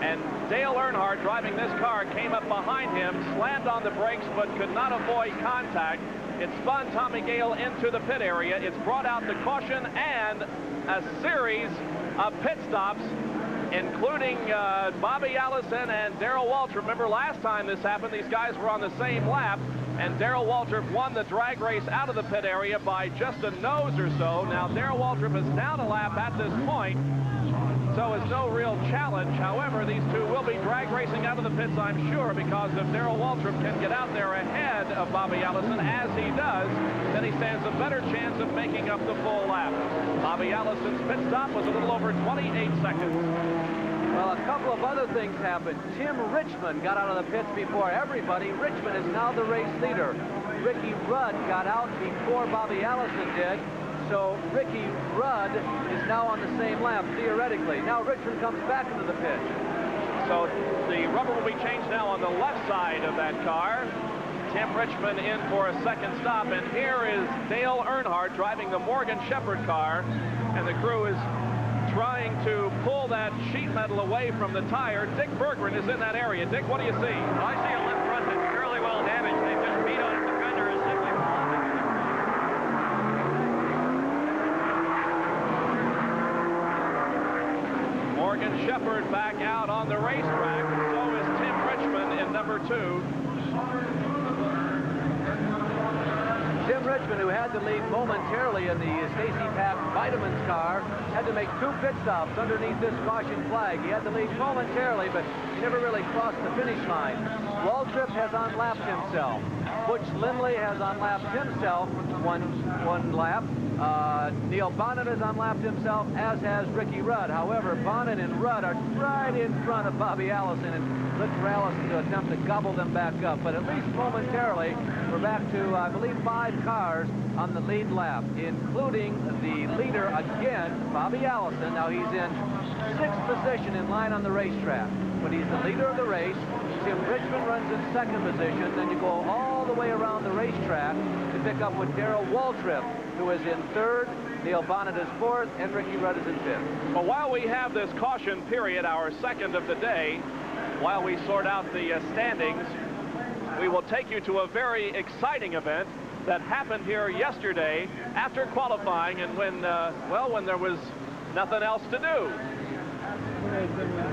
A: And Dale Earnhardt, driving this car, came up behind him, slammed on the brakes, but could not avoid contact. It spun Tommy Gale into the pit area. It's brought out the caution and a series of pit stops, including Bobby Allison and Darrell Waltrip. Remember last time this happened, these guys were on the same lap, and Darrell Waltrip won the drag race out of the pit area by just a nose or so. Now Darrell Waltrip is down a lap at this point, so it's no real challenge. However, these two will be drag racing out of the pits, I'm sure, because if Darrell Waltrip can get out there ahead of Bobby Allison, as he does, then he stands a better chance of making up the full lap. Bobby Allison's pit stop was a little over 28 seconds.
B: Well, a couple of other things happened. Tim Richmond got out of the pits before everybody. Richmond is now the race leader. Ricky Rudd got out before Bobby Allison did. So Ricky Rudd is now on the same lap, theoretically. Now Richmond comes back into the pit.
A: So the rubber will be changed now on the left side of that car. Tim Richmond in for a second stop. And here is Dale Earnhardt driving the Morgan Shepherd car. And the crew is trying to pull that sheet metal away from the tire. Dick Berggren is in that area. Dick, what do you see?
C: Well, I see a left front that's fairly well damaged. They just beat on it. The fender is simply flopping.
A: Morgan Shepherd back out on the racetrack. So is Tim Richmond in number 2.
B: Tim Richmond, who had the lead momentarily in the Stacy Pack Vitamins car, had to make 2 pit stops underneath this caution flag. He had the lead momentarily, but he never really crossed the finish line. Waltrip has unlapped himself. Butch Lindley has unlapped himself one lap. Neil Bonnet has unlapped himself, as has Ricky Rudd. However, Bonnet and Rudd are right in front of Bobby Allison, and look for Allison to attempt to gobble them back up. But at least momentarily, we're back to, I believe, 5 cars on the lead lap, including the leader again, Bobby Allison. Now he's in 6th position in line on the racetrack, but he's the leader of the race. Tim Richmond runs in 2nd position. Then you go all the way around the racetrack to pick up with Darrell Waltrip, who is in 3rd, Neil Bonnet is 4th, and Ricky Rudd is in 5th.
A: Well, while we have this caution period, our second of the day, while we sort out the standings, we will take you to a very exciting event that happened here yesterday after qualifying, and when there was nothing else to do.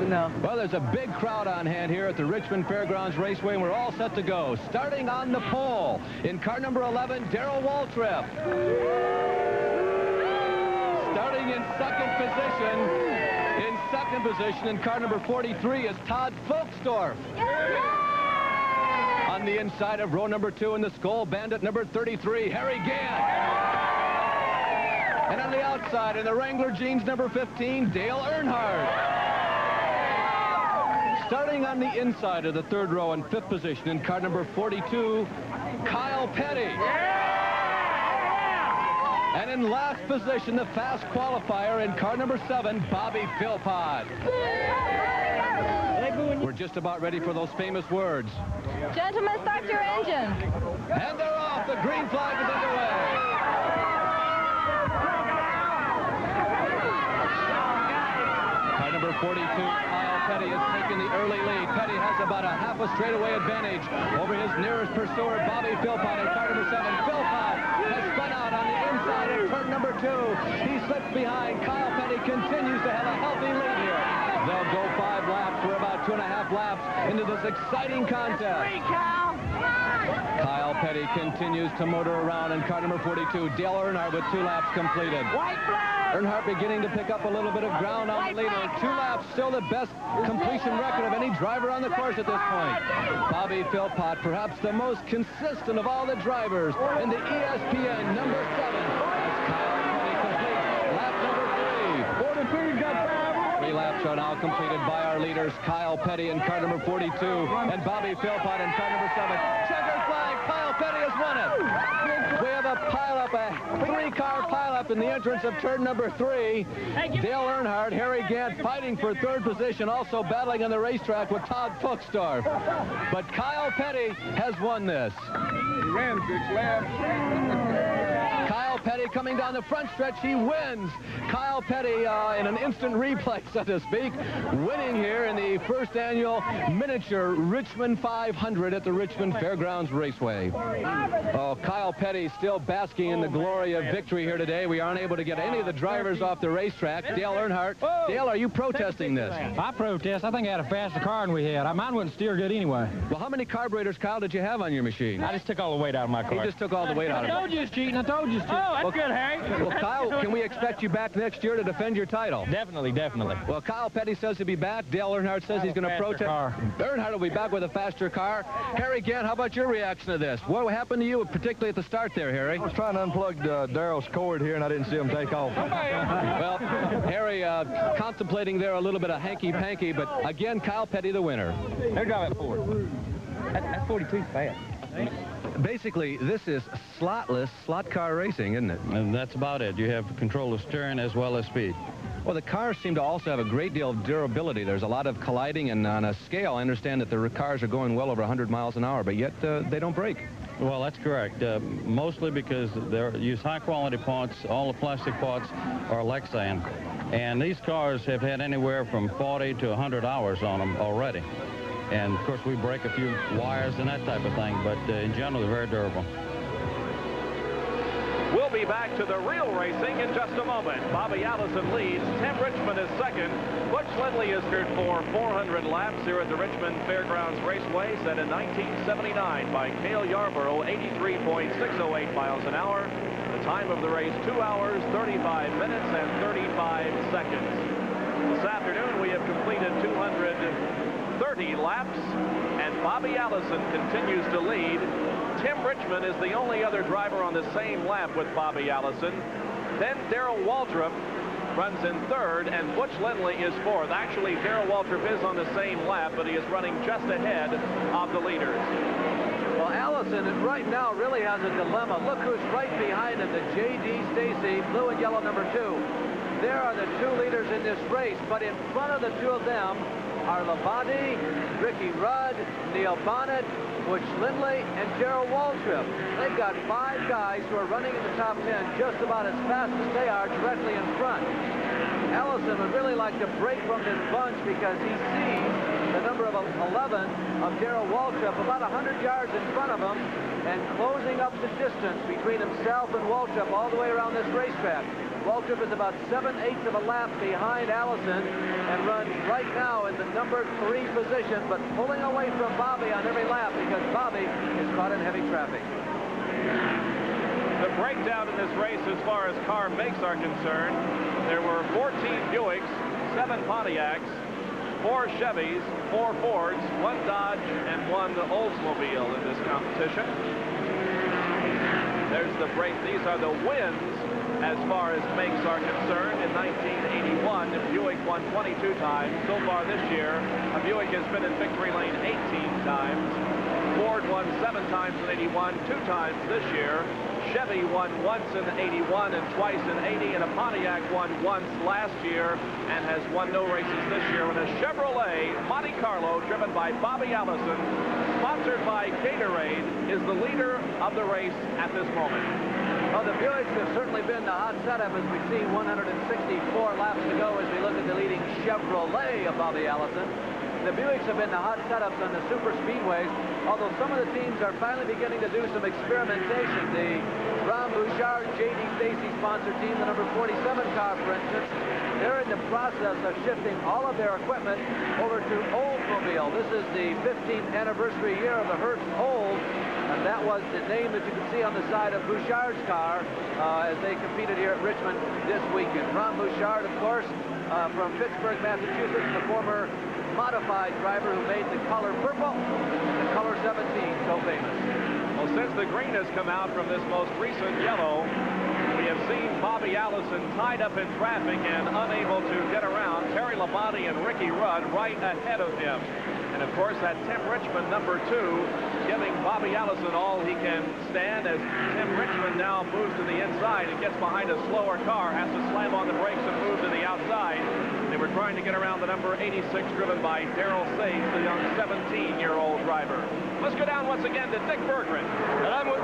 B: No. Well, there's a big crowd on hand here at the Richmond Fairgrounds Raceway, and we're all set to go. Starting on the pole, in car number 11, Darrell Waltrip. Starting in 2nd position, in car number 43 is Todd Folksdorf. On the inside of row number 2 in the Skull Bandit, number 33, Harry Gant. And on the outside, in the Wrangler jeans, number 15, Dale Earnhardt. Starting on the inside of the 3rd row in 5th position, in car number 42, Kyle Petty. And in last position, the fast qualifier in car number 7, Bobby Philpott. We're just about ready for those famous words.
H: Gentlemen, start your engine.
B: And they're off. The green flag is underway. Car number 42, Kyle Petty has taken the early lead. Petty has about a half a straightaway advantage over his nearest pursuer, Bobby Philpott, in car number 7. Philpott has spun out on the inside of turn number 2. He slips behind. Kyle Petty continues to have a healthy lead here. They'll go 5 laps. We're about 2.5 laps into this exciting contest. Kyle Petty continues to motor around in car number 42. Dale Earnhardt with 2 laps completed. Earnhardt beginning to pick up a little bit of ground on the leader. 2 laps, still the best completion record of any driver on the course at this point. Bobby Philpott, perhaps the most consistent of all the drivers in the ESPN number 7. As Kyle Petty completes lap number 3. 43's got 5. 3 laps are now completed by our leaders, Kyle Petty in car number 42 and Bobby Philpott in car number 7. Checker flag, Kyle Petty has won it. We have a pileup, a 3-car pileup in the entrance of turn number 3. Dale Earnhardt, Harry Gant fighting for 3rd position, also battling on the racetrack with Todd Folksdorf. But Kyle Petty has won this.
J: He ran 6 laps.
B: Kyle Petty coming down the front stretch. He wins. Kyle Petty in an instant replay, so to speak, winning here in the first annual miniature Richmond 500 at the Richmond Fairgrounds Raceway. Oh, Kyle Petty still basking in the glory of victory here today. We aren't able to get any of the drivers off the racetrack. Dale Earnhardt. Dale, are you protesting this?
G: I protest. I think I had a faster car than we had. Mine wouldn't steer good anyway.
B: Well, how many carburetors, Kyle, did you have on your machine?
G: I just took all the weight out of my car.
B: He just took all the weight out of it.
G: I told you it's cheating. I told you it's cheating.
K: Oh, that's good, Harry.
B: Well, Kyle, can we expect you back next year to defend your title?
G: Definitely, definitely.
B: Well, Kyle Petty says he'll be back. Dale Earnhardt says he's going to protest. Earnhardt will be back with a faster car. Harry Gant, how about your reaction to this? What happened to you, particularly at the start there, Harry?
J: I was trying to unplug Darrell's cord here, and I didn't see him take off.
B: Well, Harry contemplating there a little bit of hanky-panky, but again, Kyle Petty the winner.
G: They're driving at Ford. That 42's fast.
B: Basically, this is slotless slot car racing, isn't it?
C: And that's about it. You have control of steering as well as speed.
B: Well, the cars seem to also have a great deal of durability. There's a lot of colliding, and on a scale, I understand that the cars are going well over 100 miles an hour, but yet they don't break.
C: Well, that's correct. Mostly because they use high-quality parts. All the plastic parts are Lexan. And these cars have had anywhere from 40 to 100 hours on them already. And, of course, we break a few wires and that type of thing, but in general, they're very durable.
A: We'll be back to the real racing in just a moment. Bobby Allison leads. Tim Richmond is second. Butch Lindley is here for 400 laps here at the Richmond Fairgrounds Raceway, set in 1979 by Cale Yarborough, 83.608 miles an hour. The time of the race, 2 hours, 35 minutes, and 35 seconds. This afternoon, we have completed 230 laps, and Bobby Allison continues to lead. Tim Richmond is the only other driver on the same lap with Bobby Allison. Then Darrell Waltrip runs in third, and Butch Lindley is fourth. Actually, Darrell Waltrip is on the same lap, but he is running just ahead of the leaders.
B: Well, Allison right now really has a dilemma. Look who's right behind him, the J.D. Stacy, blue and yellow number 2. There are the two leaders in this race, but in front of the two of them are Labonte, Ricky Rudd, Neil Bonnet, Butch Lindley, and Darrell Waltrip. They've got 5 guys who are running in the top 10 just about as fast as they are directly in front. Allison would really like to break from this bunch because he sees the number of 11 of Darrell Waltrip about 100 yards in front of him and closing up the distance between himself and Waltrip all the way around this racetrack. Waltrip is about 7/8 of a lap behind Allison and runs right now in the number 3 position, but pulling away from Bobby on every lap because Bobby is caught in heavy traffic.
A: The breakdown in this race as far as car makes are concerned, there were 14 Buicks, 7 Pontiacs, 4 Chevys, 4 Fords, 1 Dodge, and 1 Oldsmobile in this competition. There's the break. These are the wins as far as makes are concerned. In 1981, Buick won 22 times. So far this year, a Buick has been in victory lane 18 times. Ford won 7 times in 81, 2 times this year. Chevy won once in 81 and twice in 80, and a Pontiac won once last year and has won no races this year. And a Chevrolet Monte Carlo, driven by Bobby Allison, sponsored by Gatorade, is the leader of the race at this moment.
B: Well, the Buicks have certainly been the hot setup as we see 164 laps to go as we look at the leading Chevrolet of Bobby Allison. The Buicks have been the hot setups on the super speedways, although some of the teams are finally beginning to do some experimentation. The Ron Bouchard, J.D. Stacy sponsored team, the number 47 car, for instance, they're in the process of shifting all of their equipment over to Oldsmobile. This is the 15th anniversary year of the Hertz Old, and that was the name that you can see on the side of Bouchard's car as they competed here at Richmond this weekend. Ron Bouchard, of course, from Pittsburgh, Massachusetts, the former modified driver who made the color purple, the color 17 so famous.
A: Well, since the green has come out from this most recent yellow, we have seen Bobby Allison tied up in traffic and unable to get around. Terry Labonte and Ricky Rudd right ahead of him. And of course, that Tim Richmond, number 2, giving Bobby Allison all he can stand as Tim Richmond now moves to the inside and gets behind a slower car, has to slam on the brakes and move to the outside. They were trying to get around the number 86 driven by Darrell Sage, the young 17-year-old driver. Let's go down once again to Dick Berggren.
K: And I'm with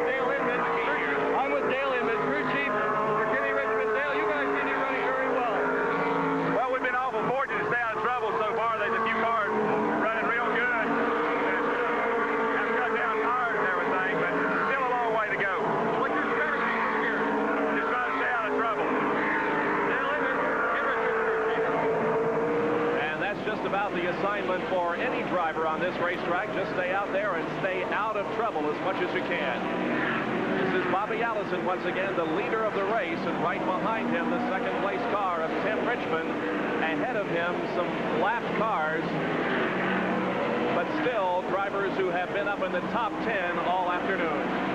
K: Dale Inman. I'm with Dale Inman.
A: about the assignment for any driver on this racetrack. Just stay out there and stay out of trouble as much as you can. This is Bobby Allison, once again, the leader of the race, and right behind him, the second-place car of Tim Richmond. Ahead of him, some lapped cars, but still drivers who have been up in the top 10 all afternoon.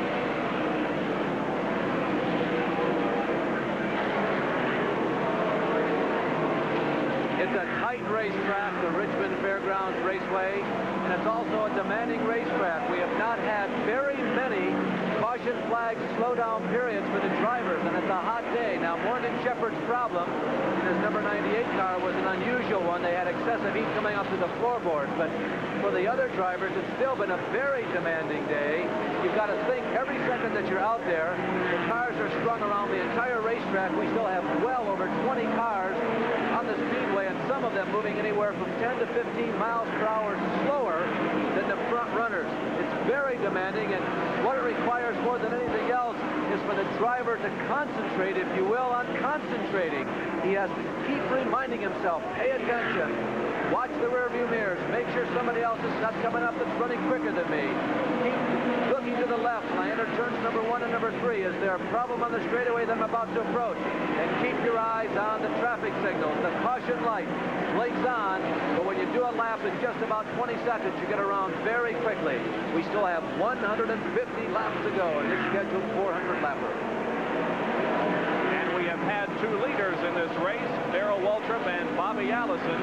B: It's a tight racetrack, the Richmond Fairgrounds Raceway, and it's also a demanding racetrack. We have not had very many caution flag slowdown periods for the drivers, and it's a hot day. Now, Morgan Shepherd's problem in his number 98 car was an unusual one. They had excessive heat coming up to the floorboards, but for the other drivers, it's still been a very demanding day. You've got to think every second that you're out there, the cars are strung around the entire racetrack. We still have well over 20 cars on the speedway, and some of them moving anywhere from 10 to 15 miles per hour slower than the front runners. It's very demanding, and what it requires more than anything else is for the driver to concentrate, if you will, on concentrating. He has to keep reminding himself, pay attention, watch the rearview mirrors, make sure somebody else is not coming up that's running quicker than me. Keep looking to the left when I enter turns number 1 and number 3. Is there a problem on the straightaway that I'm about to approach? And keep your eyes on the traffic signals. The caution light blinks on, but when you do a lap in just about 20 seconds, you get around very quickly. We still have 150 laps to go in this scheduled 400 lapper.
A: And we have had two leaders in this race, Darrell Waltrip and Bobby Allison.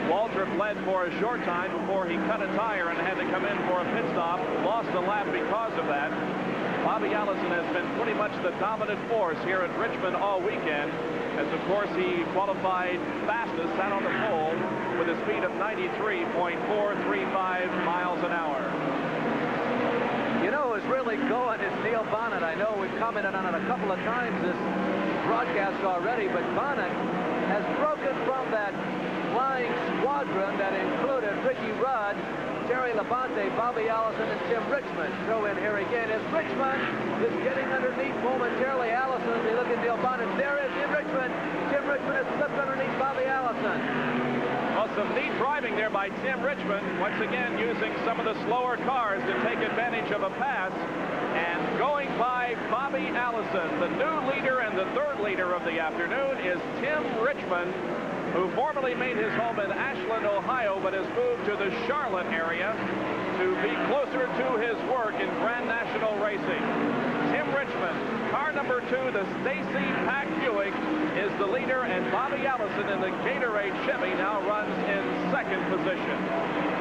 A: Waltrip led for a short time before he cut a tire and had to come in for a pit stop. Lost a lap because of that. Bobby Allison has been pretty much the dominant force here at Richmond all weekend, as of course he qualified fastest, sat on the pole with a speed of 93.435 miles an hour.
B: You know who's really going is Neil Bonnet. I know we've commented on it a couple of times this broadcast already, but Bonnet has broken from that flying squadron that included Ricky Rudd, Terry Labonte, Bobby Allison, and Tim Richmond. Throw in here again as Richmond is getting underneath momentarily Allison as they look at Neil Bonnet. There is Tim Richmond. Tim Richmond has slipped underneath Bobby Allison.
A: Well, some neat driving there by Tim Richmond, once again using some of the slower cars to take advantage of a pass, and going by Bobby Allison. The new leader and the third leader of the afternoon is Tim Richmond, who formerly made his home in Ashland, Ohio, but has moved to the Charlotte area to be closer to his work in Grand National Racing. Tim Richmond, car number 2, the Stacy Pack Buick, is the leader, and Bobby Allison in the Gatorade Chevy now runs in second position.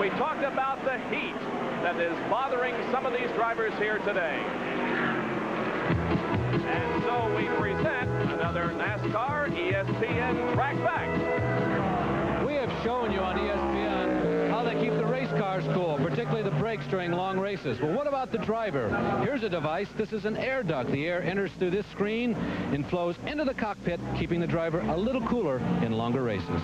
A: We talked about the heat that is bothering some of these drivers here today. And so we present another NASCAR ESPN Track Facts.
B: We have shown you on ESPN how they keep the race cars cool, particularly the brakes during long races. Well, what about the driver? Here's a device. This is an air duct. The air enters through this screen and flows into the cockpit, keeping the driver a little cooler in longer races.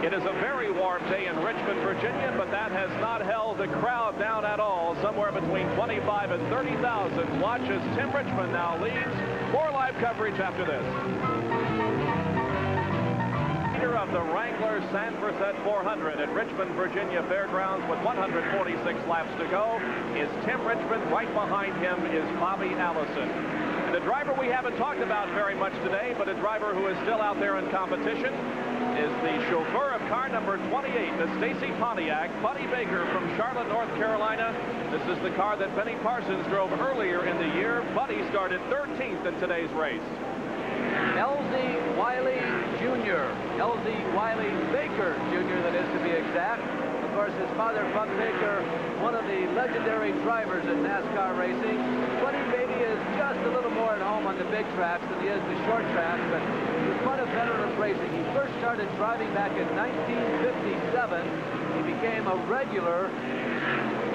A: It is a very warm day in Richmond, Virginia, but that has not held the crowd down at all. Somewhere between 25 and 30,000. Watch as Tim Richmond now leads. More live coverage after this. Leader of the Wrangler Sanfor-Set 400 at Richmond, Virginia Fairgrounds with 146 laps to go is Tim Richmond. Right behind him is Bobby Allison. And a driver we haven't talked about very much today, but a driver who is still out there in competition, is the chauffeur of car number 28, the Stacy Pontiac, Buddy Baker from Charlotte, North Carolina. This is the car that Benny Parsons drove earlier in the year. Buddy started 13th in today's race.
B: L.Z. Wiley Jr. L.Z. Wiley Baker Jr., that is to be exact. Of course, his father, Buck Baker, one of the legendary drivers in NASCAR racing. Buddy Baby is just a little more at home on the big tracks than he is the short tracks, but he's quite a veteran of racing. He first started driving back in 1957. He became a regular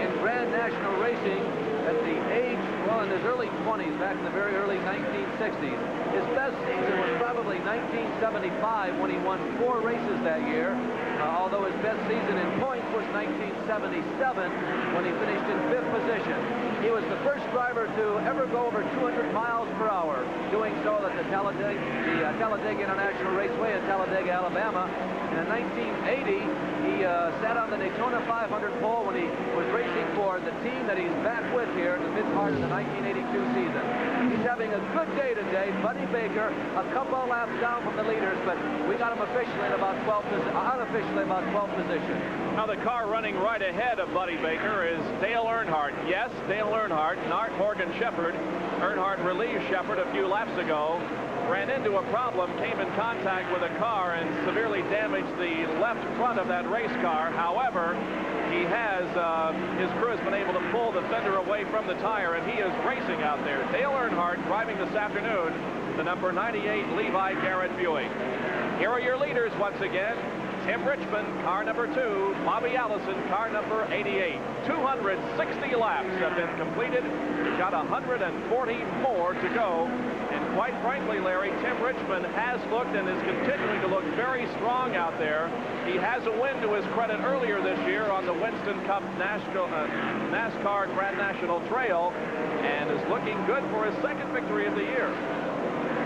B: in Grand National Racing at the age, well, in his early 20s, back in the very early 1960s. His best season was probably 1975 when he won 4 races that year, although his best season in points was 1977 when he finished in 5th position. He was the first driver to ever go over 200 miles per hour, doing so at the Talladega International Raceway in Talladega, Alabama. And in 1980, he sat on the Daytona 500 pole when he was racing for the team that he's back with here in the mid-part of the 1982 season. He's having a good day today. Buddy Baker, a couple of laps down from the leaders, but we got him officially in about 12th, unofficially about 12th position.
A: Now the car running right ahead of Buddy Baker is Dale Earnhardt. Yes, Dale Earnhardt, not Morgan Shepherd. Earnhardt relieved Shepherd a few laps ago, ran into a problem, came in contact with a car and severely damaged the left front of that race car. However, he has, his crew has been able to pull the fender away from the tire, and he is racing out there. Dale Earnhardt driving this afternoon, the number 98 Levi Garrett Buick. Here are your leaders once again. Tim Richmond, car number 2. Bobby Allison, car number 88. 260 laps have been completed. We've got 140 more to go. And quite frankly, Larry, Tim Richmond has looked and is continuing to look very strong out there. He has a win to his credit earlier this year on the Winston Cup NASCAR Grand National Trail and is looking good for his second victory of the year.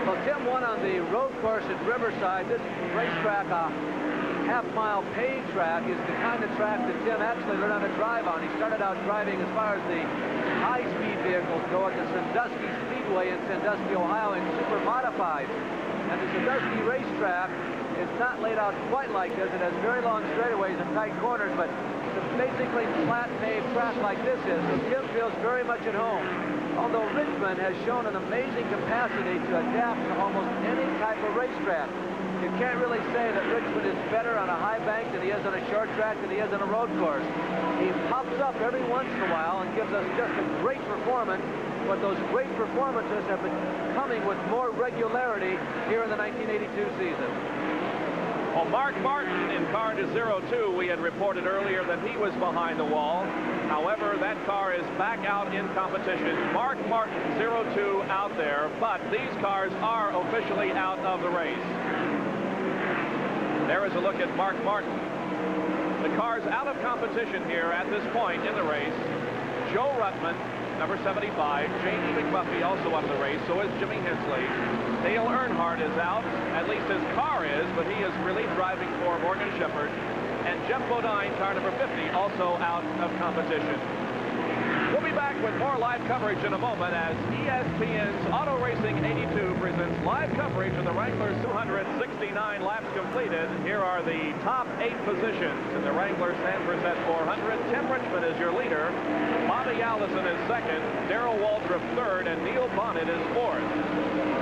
B: Well, Tim won on the road course at Riverside. This racetrack, half-mile paved track, is the kind of track that Tim actually learned how to drive on. He started out driving as far as the high-speed vehicles go at the Sandusky Speedway in Sandusky, Ohio, in super modified. And the Sandusky racetrack is not laid out quite like this. It has very long straightaways and tight corners, but it's a basically flat paved track like this is, so Tim feels very much at home. Although Richmond has shown an amazing capacity to adapt to almost any type of racetrack. You can't really say that Richmond is better on a high bank than he is on a short track than he is on a road course. He pops up every once in a while and gives us just a great performance, but those great performances have been coming with more regularity here in the 1982 season.
A: Well, Mark Martin in car to 02, we had reported earlier that he was behind the wall. However, that car is back out in competition. Mark Martin, 02, out there, but these cars are officially out of the race. There is a look at Mark Martin. The car's out of competition here at this point in the race. Joe Ruttman, number 75. Jamie McBuffy also out of the race. So is Jimmy Hensley. Dale Earnhardt is out. At least his car is, but he is relief driving for Morgan Shepherd. And Jeff Bodine, car number 50, also out of competition. We'll be back with more live coverage in a moment as ESPN's Auto Racing 82 presents live coverage of the Wrangler 269 laps completed. Here are the top 8 positions in the Wrangler Sanfor-Set 400. Tim Richmond is your leader. Bobby Allison is second. Darrell Waltrip third, and Neil Bonnet is fourth.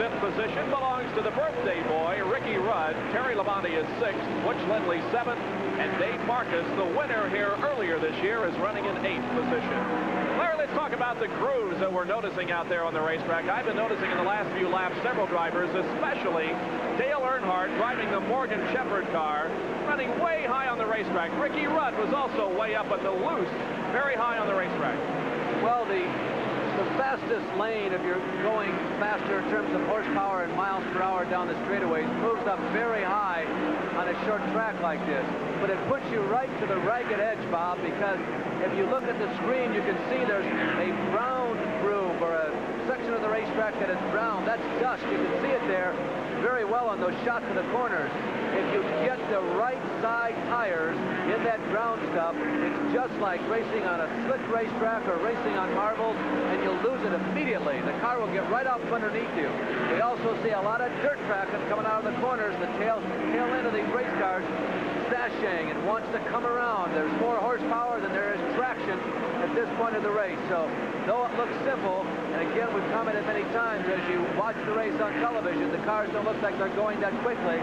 A: Fifth position belongs to the birthday boy, Ricky Rudd. Terry Labonte is sixth. Butch Lindley seventh. And Dave Marcus, the winner here earlier this year, is running in 8th position. Larry, let's talk about the crews that we're noticing out there on the racetrack. I've been noticing in the last few laps several drivers, especially Dale Earnhardt driving the Morgan Shepherd car, running way high on the racetrack. Ricky Rudd was also way up at the loose, very high on the racetrack.
B: Well, the fastest lane, if you're going faster in terms of horsepower and miles per hour down the straightaways, moves up very high on a short track like this. But it puts you right to the ragged edge, Bob, because if you look at the screen, you can see there's a brown groove or a section of the racetrack that is brown. That's dust. You can see it there very well on those shots of the corners. If you get the right side tires in that brown stuff, it's just like racing on a slick racetrack or racing on marbles, and you'll lose it immediately. The car will get right up underneath you. We also see a lot of dirt traffic coming out of the corners. The tail end of these race cars sashaying and wants to come around. There's more horsepower than there is traction at this point of the race. So though it looks simple, and again we've commented many times, as you watch the race on television, the cars don't look like they're going that quickly.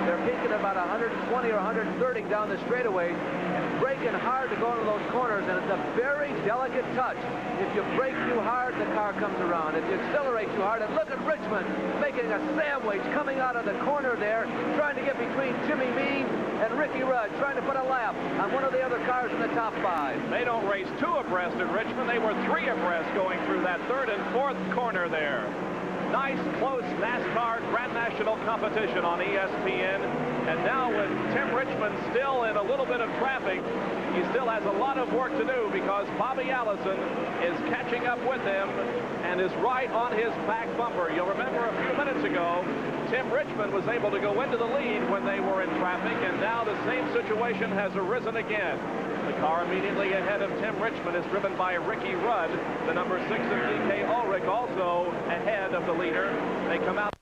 B: They're peaking about 120 or 130 down the straightaways and braking hard to go into those corners, and it's a very delicate touch. If you brake too hard, the car comes around. If you accelerate too hard, and look at Richmond making a sandwich coming out of the corner there, trying to get between Jimmy Mean and Ricky Rudd, trying to put a lap on one of the other cars in the top 5.
A: They don't race 2 abreast at Richmond. They were 3 abreast going through that 3rd and 4th corner there. Nice, close NASCAR Grand National competition on ESPN. And now with Tim Richmond still in a little bit of traffic, he still has a lot of work to do because Bobby Allison is catching up with him and is right on his back bumper. You'll remember a few minutes ago, Tim Richmond was able to go into the lead when they were in traffic, and now the same situation has arisen again. The car immediately ahead of Tim Richmond is driven by Ricky Rudd, the number 6 of D.K. Ulrich, also ahead of the leader. They come out